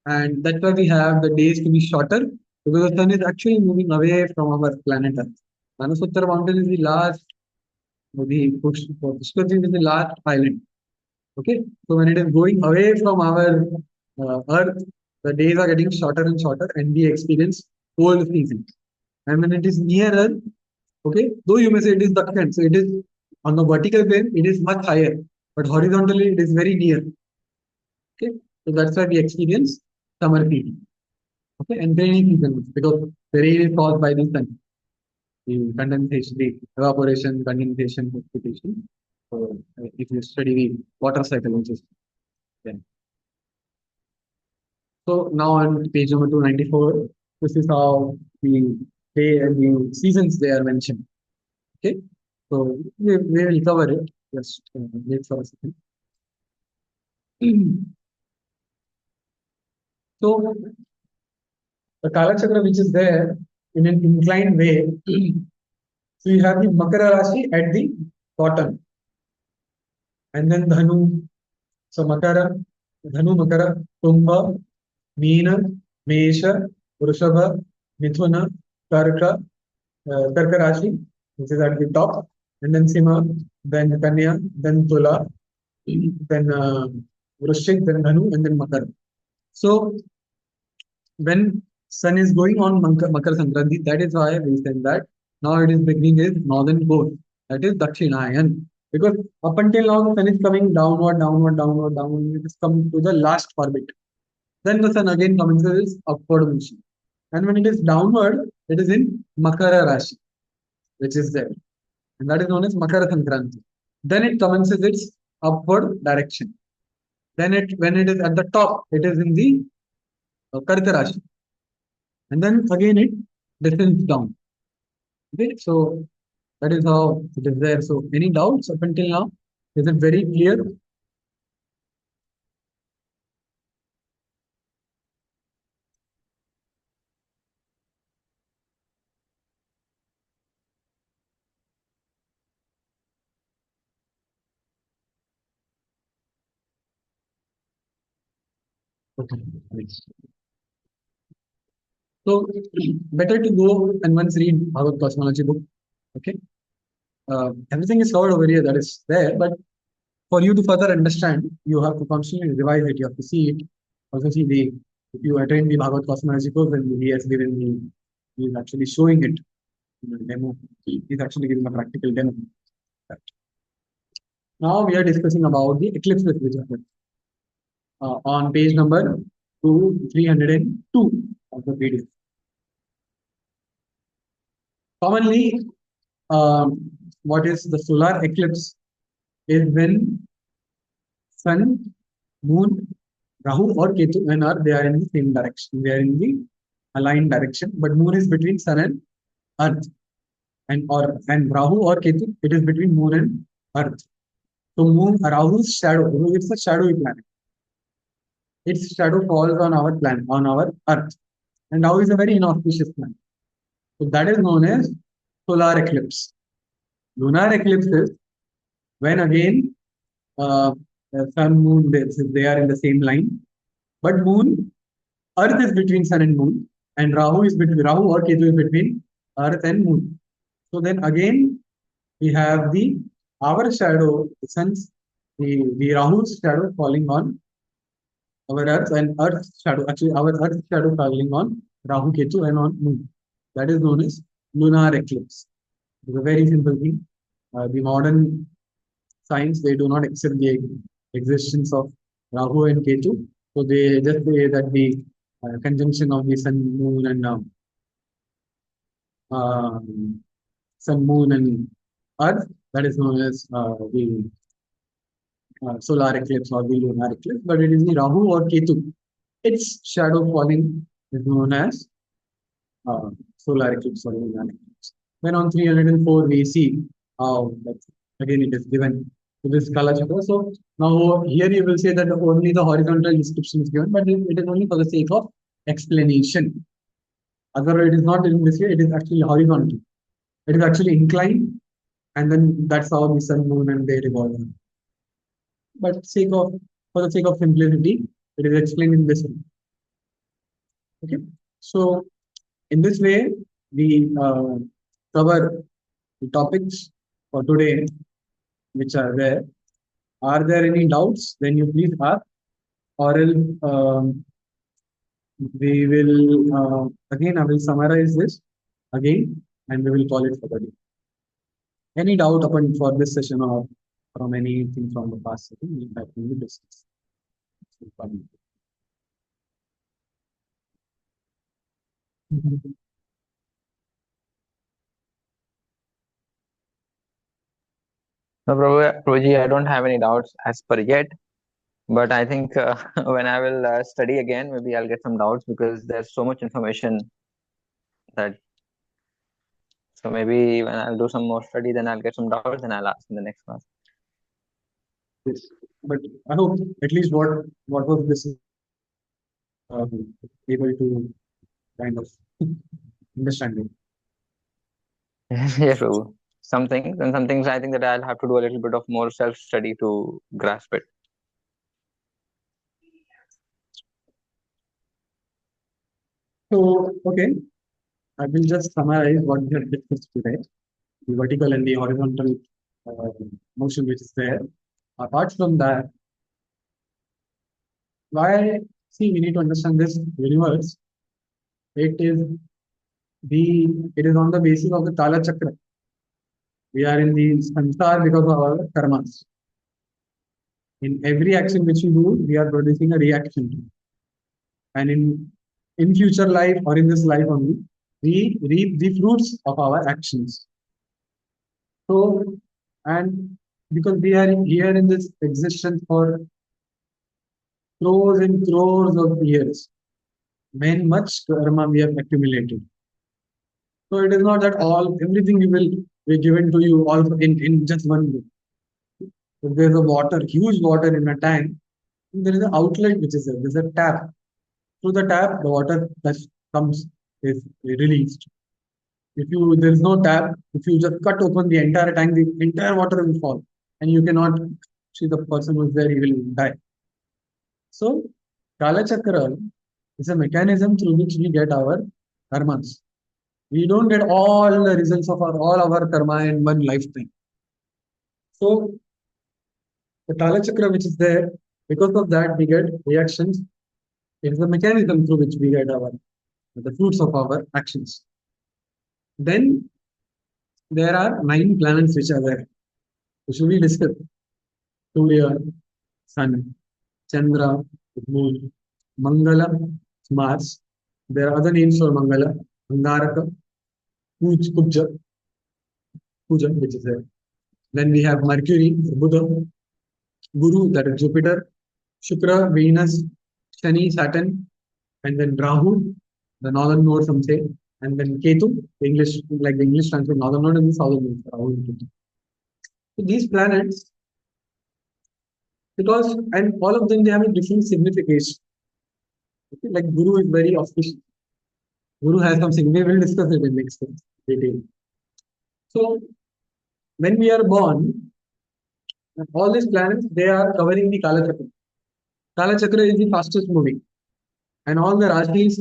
and that's why we have the days to be shorter because the sun is actually moving away from our planet Earth. Manasutara Mountain is the last, Pushkar is the last island. Okay, so when it is going away from our Earth, the days are getting shorter and shorter, and we experience cold season. And when it is nearer, okay, though you may say it is Dakhan, so it is on the vertical plane, it is much higher, but horizontally it is very near. Okay, so that's why we experience summer heat. Okay, and rainy season because the rain is caused by the sun, the condensation, the evaporation, condensation, precipitation. So if you study the water cycle, which is yeah. So now on page number 294, this is how the day and the seasons they are mentioned. Okay, so we will cover it. Just wait for a second. So the Kala-Chakra which is there in an inclined way, so you have the Makara Rashi at the bottom, and then Dhanu. So Makara, Dhanu, Makara, Kumbha, Meena, Mesha, Vrishabha, Mithuna, Karka, Karka Rashi, which is at the top, and then Sima, then Kanya, then Tula, then Vrishchik, then Dhanu, and then Makara. So when sun is going on Makar Sankranti, that is why we said that now it is beginning is northern pole, that is Dakshinayan. Because up until now the sun is coming downward, downward, downward, downward. It is coming to the last orbit. Then the sun again commences its upward motion. And when it is downward, it is in Makara Rashi, which is there. And that is known as Makara Sankranti. Then it commences its upward direction. Then when it is at the top, it is in the Karka Rashi. And then again it descends down. Okay, so that is how it is there. So any doubts up until now? Is it very clear? Okay, nice. So better to go and once read Bhagavad Cosmology book. Okay, everything is covered over here that is there, but for you to further understand, you have to constantly revise it. You have to see it. Also see the if you attend the Bhagavad Cosmology course, then he has given the he is actually showing it in a demo. He is actually giving a practical demo. Now we are discussing about the eclipses which happen on page number 302 of the PDF. Commonly, what is the solar eclipse is when sun, moon, Rahu or Ketu and Earth they are in the same direction. They are in the aligned direction, but moon is between sun and Earth, and Rahu or Ketu it is between moon and Earth. So moon Rahu's shadow, it's a shadowy planet. Its shadow falls on our planet, on our Earth, and Rahu is a very inauspicious planet. So that is known as solar eclipse. Lunar eclipse is when again sun, moon, they are in the same line, but moon, Earth is between sun and moon, and Rahu or Ketu is between Earth and moon. So then again we have the our shadow, the sun's the Rahu's shadow falling on our Earth and Earth's shadow, actually our Earth's shadow falling on Rahu, Ketu and on moon. That is known as lunar eclipse. It's a very simple thing. The modern science they do not accept the existence of Rahu and Ketu, so they just say that the conjunction of the sun, moon, and um, sun, moon, and Earth, that is known as the solar eclipse or the lunar eclipse, but it is the Rahu or Ketu. Its shadow falling is known as solar eclipse or lunar eclipse. Then on 304, we see how that again it is given to this Kala-Chakra. So now here you will say that only the horizontal description is given, but it is only for the sake of explanation. Otherwise, it is not in this way, it is actually horizontal. It is actually inclined, and then that's how the sun, moon, and they revolve. But for the sake of simplicity, it is explained in this way. Okay. So in this way, we cover the topics for today, which are there. Are there any doubts? Then you please ask, or else we will again. I will summarize this again, and we will call it for the day. Any doubt upon for this session or from anything from the past session, we will discuss. No, Prabhuji, I don't have any doubts as per yet, but I think when I will study again, maybe I'll get some doubts because there's so much information that. So maybe when I'll do some more study, then I'll get some doubts, and I'll ask in the next class. Yes. But I hope at least what was this able to kind of understand it. Yeah, Prabhu. Some things, and some things I think that I'll have to do a little bit of more self-study to grasp it. So okay, I will just summarize what we have discussed today. The vertical and the horizontal uh, motion which is there. Apart from that, why see we need to understand this universe. It is it is on the basis of the Kala-Chakra. We are in the sansar because of our karmas. In every action which we do, we are producing a reaction. And in future life or in this life only, we reap the fruits of our actions. So, and because we are here in this existence for crores and crores of years, when much karma we have accumulated. So it is not that all everything will be given to you all in just one day. If there's a water, huge water in a tank, there is an outlet which is there. There's a tap. Through the tap, the water that comes is released. If you there is no tap, if you just cut open the entire tank, the entire water will fall, and you cannot see the person who's there. He will die. So, Kala Chakra is a mechanism through which we get our karmas. We don't get all the results of all our karma in one lifetime. So, the Kala Chakra which is there, because of that, we get reactions. It is a mechanism through which we get our the fruits of our actions. Then there are 9 planets which are there. Which we discuss. Surya, Sun, Chandra, Moon, Mangala, Mars. There are other names for Mangala, Angaraka, Kuja, Puja, which is there. Then we have Mercury, Buddha, Guru, that is Jupiter, Shukra, Venus, Shani, Saturn, and then Rahu, the northern node, some say, and then Ketu, the English, like the English translate northern node and the southern node, Rahu and Ketu. So these planets, because, and all of them, they have a different signification. Okay? Like Guru is very auspicious. Guru has some significance. We will discuss it in next detail. So when we are born, all these planets, they are covering the Kala Chakra. Kala Chakra is the fastest moving. And all the Rashis,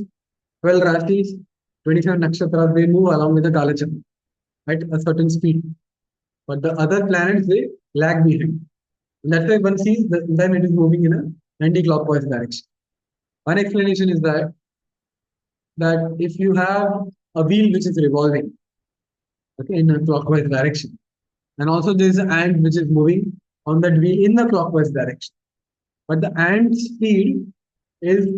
12 Rashis, 27 Nakshatras, they move along with the Kala Chakra at a certain speed. But the other planets, they lag behind. And that's why one sees then it is moving in a anti-clockwise direction. One explanation is that if you have a wheel which is revolving, okay, in a clockwise direction, and also there is an ant which is moving on that wheel in the clockwise direction, but the ant speed is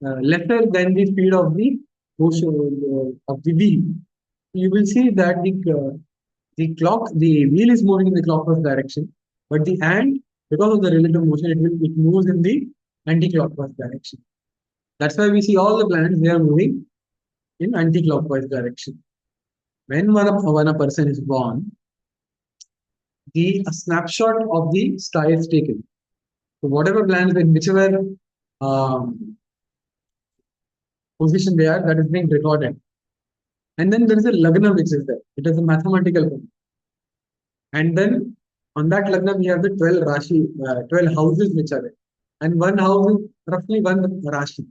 lesser than the speed of the motion of the wheel. You will see that the wheel is moving in the clockwise direction, but the ant, because of the relative motion, it moves in the anti-clockwise direction. That's why we see all the planets, they are moving in anti-clockwise direction. When a person is born, a snapshot of the sky is taken. So whatever planets in whichever um, position they are, that is being recorded. And then there is a lagna which is there. It is a mathematical form. And then on that lagna, we have the 12 Rashi, 12 houses which are there. And one house is roughly one Rashi.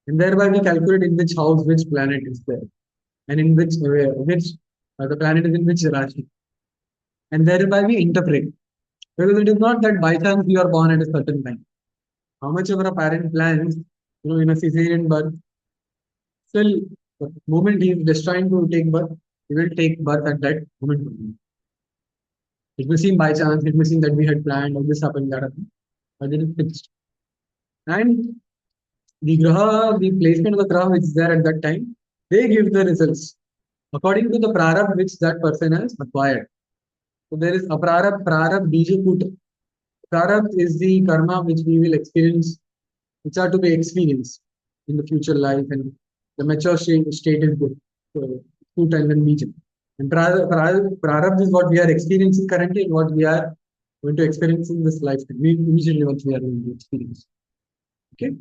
And thereby we calculate in which house, which planet is there. And in which the planet is in which Rashi. And thereby we interpret. Because it is not that by chance you are born at a certain time. How much ever a parent plans, in a cesarean birth, still the moment he is destined to take birth, he will take birth at that moment. It may seem by chance, it may seem that we had planned or this happened, that happened, but it is fixed. And the placement of the graha which is there at that time, they give the results according to the prarabdha which that person has acquired. So there is prarabdha, bija kuta. Prarabdha is the karma which we will experience, which are to be experienced in the future life, and the mature state is good. So, kuta and then bija. And prarabdha is what we are experiencing currently and what we are going to experience in this lifetime. Immediately what we are going to experience. Okay.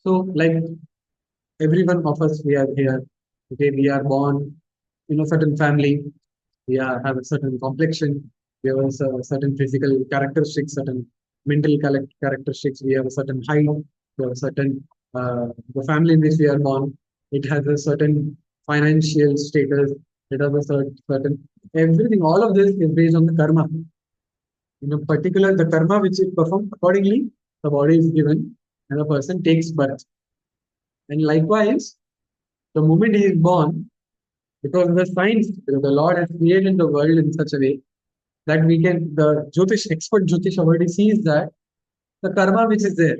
So, like every one of us, we are here. Okay, we are born in a certain family. We have a certain complexion. We have a certain physical characteristics, certain mental characteristics. We have a certain height. We have a certain the family in which we are born. It has a certain financial status. It has a certain everything. All of this is based on the karma. In a particular, the karma which is performed accordingly, the body is given and the person takes birth. And likewise, the moment he is born, because the science, the Lord has created the world in such a way that the expert Jyotish already sees that the karma which is there,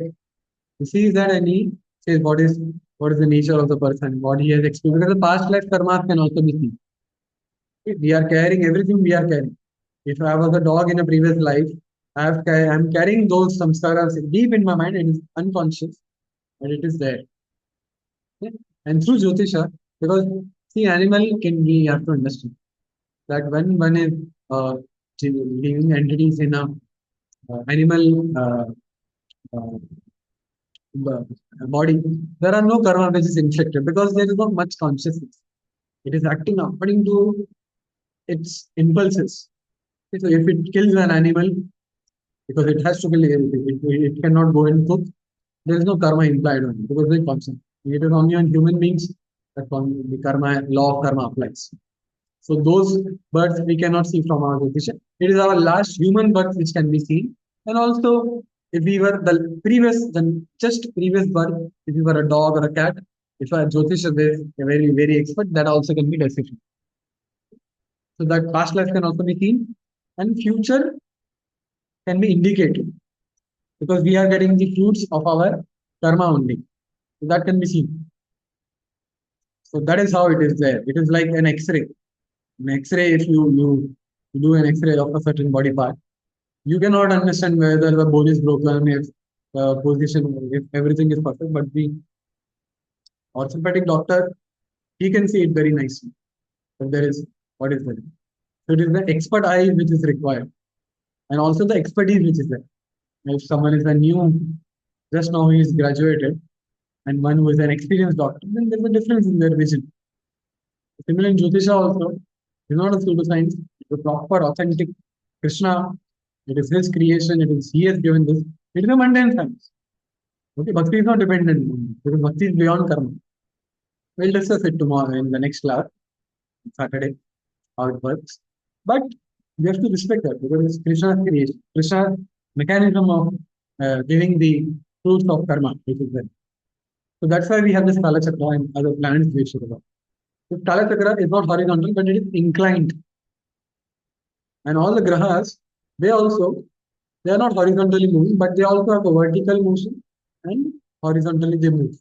he sees that and he says what is the nature of the person, what he has experienced. Because the past life karma can also be seen. We are carrying everything we are carrying. If I was a dog in a previous life, I'm carrying those samskaras deep in my mind. It is unconscious, but it is there. Okay? And through Jyotisha, because see, we have to understand that when one is living entities in a animal body, there are no karma which is inflicted because there is not much consciousness. It is acting according to its impulses. So if it kills an animal, because it has to kill it cannot go and cook, there is no karma implied on it because it's constant. It is only on human beings that the karma law of karma applies. So those births we cannot see from our position. It is our last human birth which can be seen. And also, if we were just previous birth, if we were a dog or a cat, if a Jyotish is a very, very expert, that also can be deciphered. So that past life can also be seen, and future can be indicated because we are getting the fruits of our karma only. So that can be seen. So that is how it is there. It is like an X-ray. An X-ray, if you do an X-ray of a certain body part, you cannot understand whether the bone is broken, if the position, if everything is perfect. But the orthopedic doctor, he can see it very nicely. But there is what is there. So it is the expert eye which is required, and also the expertise which is there. If someone is a new, just now he is graduated, and one who is an experienced doctor, then there's a difference in their vision. Similar in Jyotisha also, it's not a pseudoscience, it's a proper, authentic Krishna. It is his creation, he has given this. It is a mundane science. Okay, Bhakti is not dependent on it, because Bhakti is beyond karma. We'll discuss it tomorrow in the next class, Saturday, how it works. But we have to respect that because it's Krishna's creation, Krishna's mechanism of giving the fruits of karma, which is there. So that's why we have this Kala-Chakra and other planets we should about. The Kala-Chakra is not horizontal, but it is inclined. And all the grahas, they are not horizontally moving, but they also have a vertical motion and horizontally they move.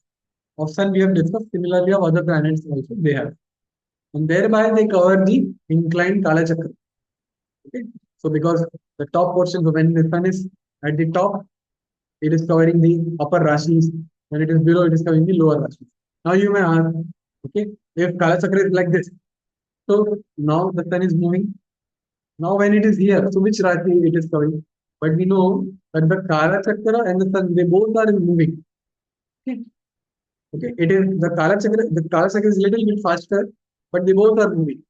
Of Sun we have discussed, similarly of other planets also they have. and thereby they cover the inclined Kala-Chakra. Okay, so because the top portion, so when the sun is at the top, it is covering the upper rashis. When it is below, it is covering the lower rashis. Now you may ask, okay, if Kala-Chakra is like this, so now the sun is moving. Now when it is here, so which rashi it is covering? But we know that the Kala-Chakra and the sun, they both are moving. Okay. Okay, it is the Kala Chakra is little bit faster, but they both are moving.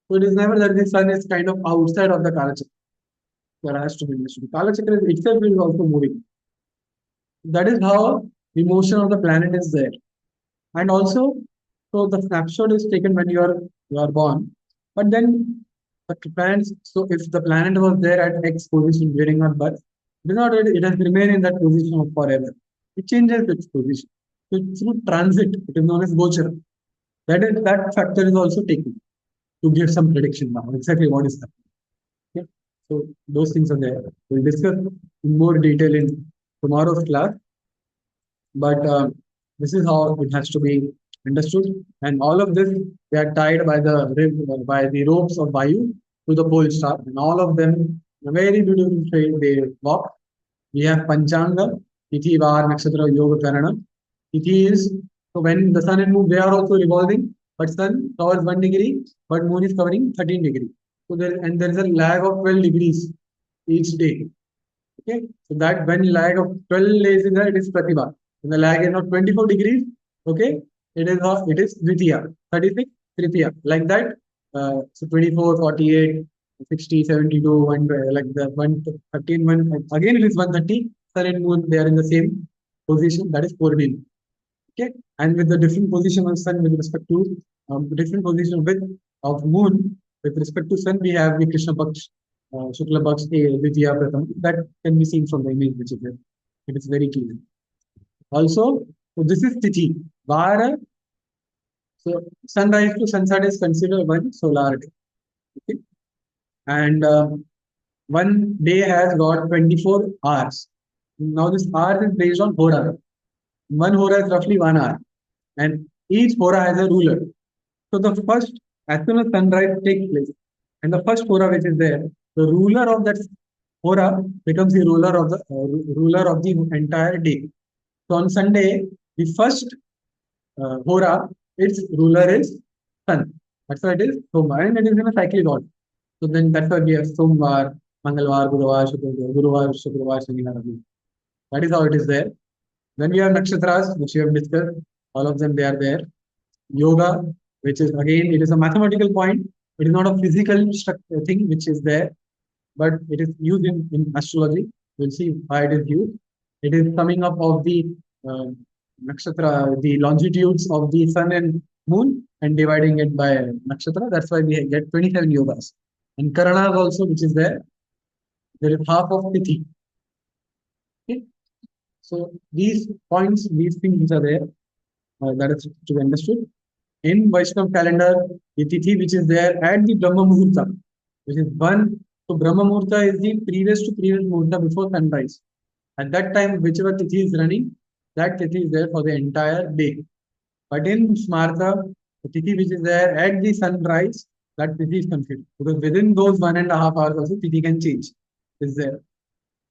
So it is never that the sun is kind of outside of the Kala Chakra. That has to be understood. Kala Chakra itself is also moving. That is how the motion of the planet is there. And also, so the snapshot is taken when you are born. But then the planets, so if the planet was there at X position during our birth, it is not that it has remained in that position forever. It changes its position. So through transit, it is known as Gochara. That factor is also taken to give some prediction now exactly what is happening. Okay? So those things are there. We'll discuss in more detail in tomorrow's class. But this is how it has to be understood. And all of this they are tied by the ropes of Vayu to the pole star, and all of them in a very beautiful way they walk. We have Panchanga, Tithi, Var, Nakshatra, Yoga, Karana. Tithi is so when the sun and moon they are also revolving, but sun covers 1 degree, but moon is covering 13 degrees. So there is a lag of 12 degrees each day. Okay, so that when lag of 12 days is there, it is Pratibha. When the lag is not 24 degrees, okay, it is Dvitiya, 36, Tritiya. Like that, so 24, 48, 60, 72, 1, like the 113, again it is 130, sun and moon, they are in the same position, that is Purnima. Okay, and with the different position of sun with respect to different position of moon with respect to sun, we have the Krishna Paksh, Shukla Paksh, Vijaya Pratham. That can be seen from the image which is there. It is very clear. Also, so this is Tithi. Vara, so sunrise to sunset is considered one solar day. Okay, and one day has got 24 hours. Now this hour is based on hora. One hora is roughly 1 hour, and each hora has a ruler. So the first, as soon as sunrise takes place, and the first hora which is there, the ruler of that hora becomes the ruler of the entire day. So on Sunday, the first hora, its ruler is sun. That's why it is Somvar, and it is in a cyclic order. So then that's why we have Somvar, Mangalvar, Guruvar, Shukravar, Shanivar, Ravi. That is how it is there. Then we have nakshatras, which we have discussed. All of them they are there. Yoga, which is again it is a mathematical point. It is not a physical thing which is there, but it is used in astrology. We'll see why it is used. It is coming up of the uh, nakshatra, the longitudes of the sun and moon, and dividing it by nakshatra. That's why we get 27 yogas. And Karanas also, which is there. There is half of Tithi. Okay? So these points, these things are there. That is to be understood. In Vaishnav calendar, the Tithi which is there at the Brahma Muhurta, which is one. So Brahma Muhurta is the previous to previous Muhurta before sunrise. At that time, whichever Tithi is running, that Tithi is there for the entire day. But in Smarta, the Tithi which is there at the sunrise, that Tithi is confused. Because within those 1.5 hours also, Tithi can change. Is there.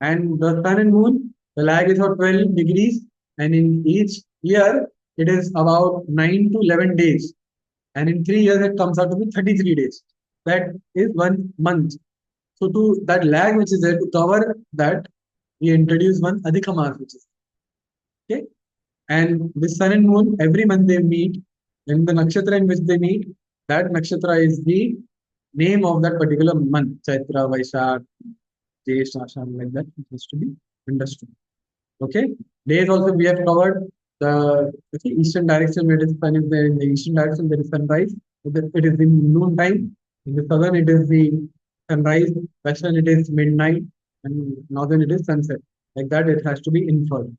And the sun and moon, the lag is for 12 degrees, and in each year, it is about 9 to 11 days. And in 3 years, it comes out to be 33 days. That is 1 month. So to that lag which is there, to cover that, we introduce one Adhika Mas, which is okay. And the sun and moon, every month they meet, and the nakshatra in which they meet, that nakshatra is the name of that particular month, Chaitra, Vaishak, Jesh, Asham, like that. It has to be understood. Okay. Days also we have covered the eastern direction where the sun is there. In the eastern direction there is sunrise. It is in noon time. In the southern it is the sunrise. Western it is midnight, and northern it is sunset. Like that it has to be inferred.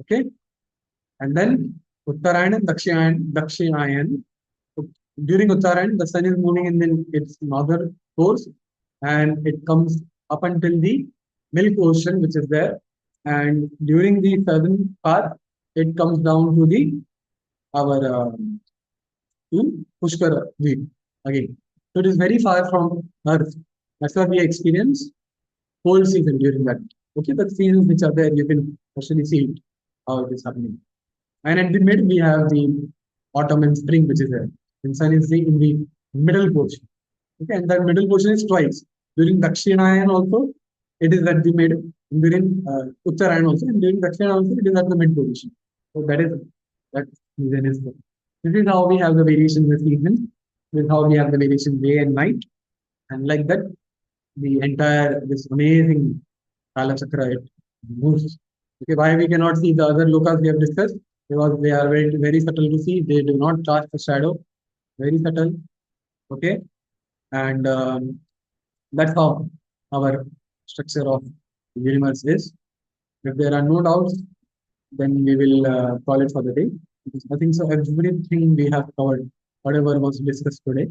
Okay. And then Uttarayan and Dakshinayan. During Uttarayan, the sun is moving in its northern course, and it comes up until the Milk Ocean, which is there. And during the southern path, it comes down to the our to Pushkara Dweep again. So it is very far from Earth. That's why we experience cold season during that. Okay, the seasons which are there, you can actually see it, how it is happening. And at the mid, we have the autumn and spring, which is there. And sun is in the middle portion. Okay, and that middle portion is twice. During Dakshinayan also, it is at the mid. During Uttarayan also, and during Dakshinayan also, it is at the mid position. So that season is there. This is how we have the variation in the season. This is how we have the variation day and night. And like that, the entire this amazing Kala-Chakra it moves. Okay, why we cannot see the other lokas we have discussed? Because they are very subtle to see. They do not cast the shadow. Very subtle. Okay, and that's how our structure of the universe is. If there are no doubts, then we will call it for the day. I think so. Everything we have covered, whatever was discussed today,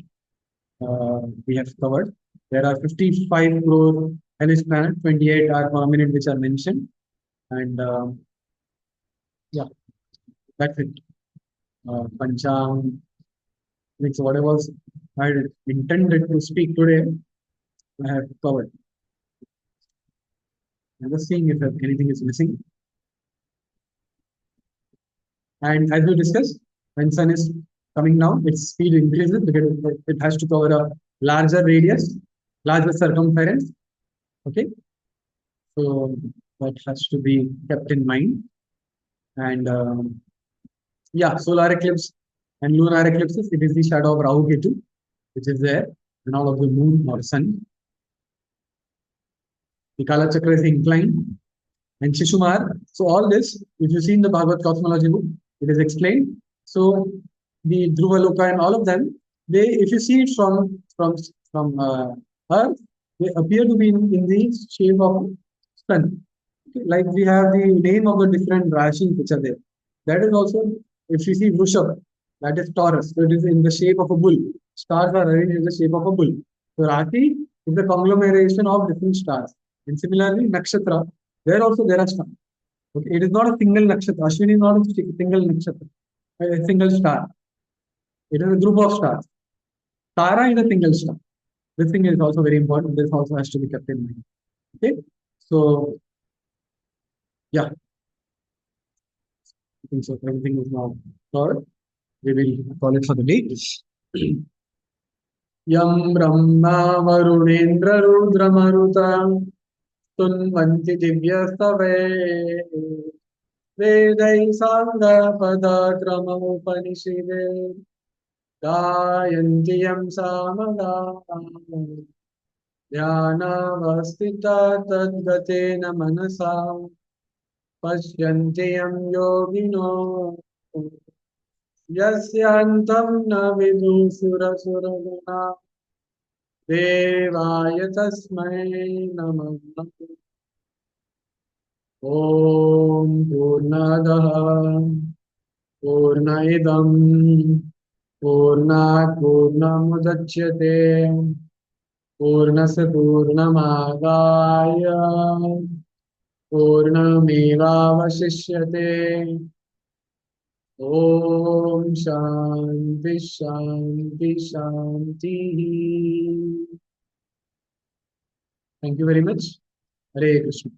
we have covered. There are 55 crore hellish planets, 28 are prominent, which are mentioned, and yeah, that's it. Panchang, means whatever was I had intended to speak today, I have covered. I'm just seeing if anything is missing. And as we discussed, when sun is coming down, its speed increases because it has to cover a larger radius, larger circumference. Okay, so that has to be kept in mind. And yeah, solar eclipse and lunar eclipses, it is the shadow of Rahu Ketu, which is there, and all of the moon or sun. The Kala-Chakra is inclined, and Shishumar. So all this, if you see in the Bhagavad Cosmology book, it is explained. So the Dhruva Loka and all of them, they, if you see it from Earth, they appear to be in the shape of sun. Okay, like we have the name of the different Rashis which are there. That is also, if you see Vrushab, that is Taurus. So it is in the shape of a bull. Stars are arranged in the shape of a bull. So Rashi is the conglomeration of different stars. And similarly, Nakshatra, there also there are stars. Okay, it is not a single nakshatra. Ashwini is not a single nakshatra, a single star. It is a group of stars. Tara is a single star. This thing is also very important. This also has to be kept in mind. Okay, so yeah, I think so. Everything is now covered. We will call it for the day. Yam Brahma Varunendra Rudra Maruta Tunvanti Divyastave Vedai Sangha Pada Krama Upanishide Gayanti Yam Samada Dhyana Tadgatena Manasa Pashyanti Yam Yogino Yasyantam Na Vidu Sura Sura Guna Devaya Tasmai Namah Om Purnadaha Purnidam Purnat Purnamudachyate Purnasa Purnamadaya Purnamevavashishyate Om Shanti Shanti Shanti. Thank you very much. Hare Krishna.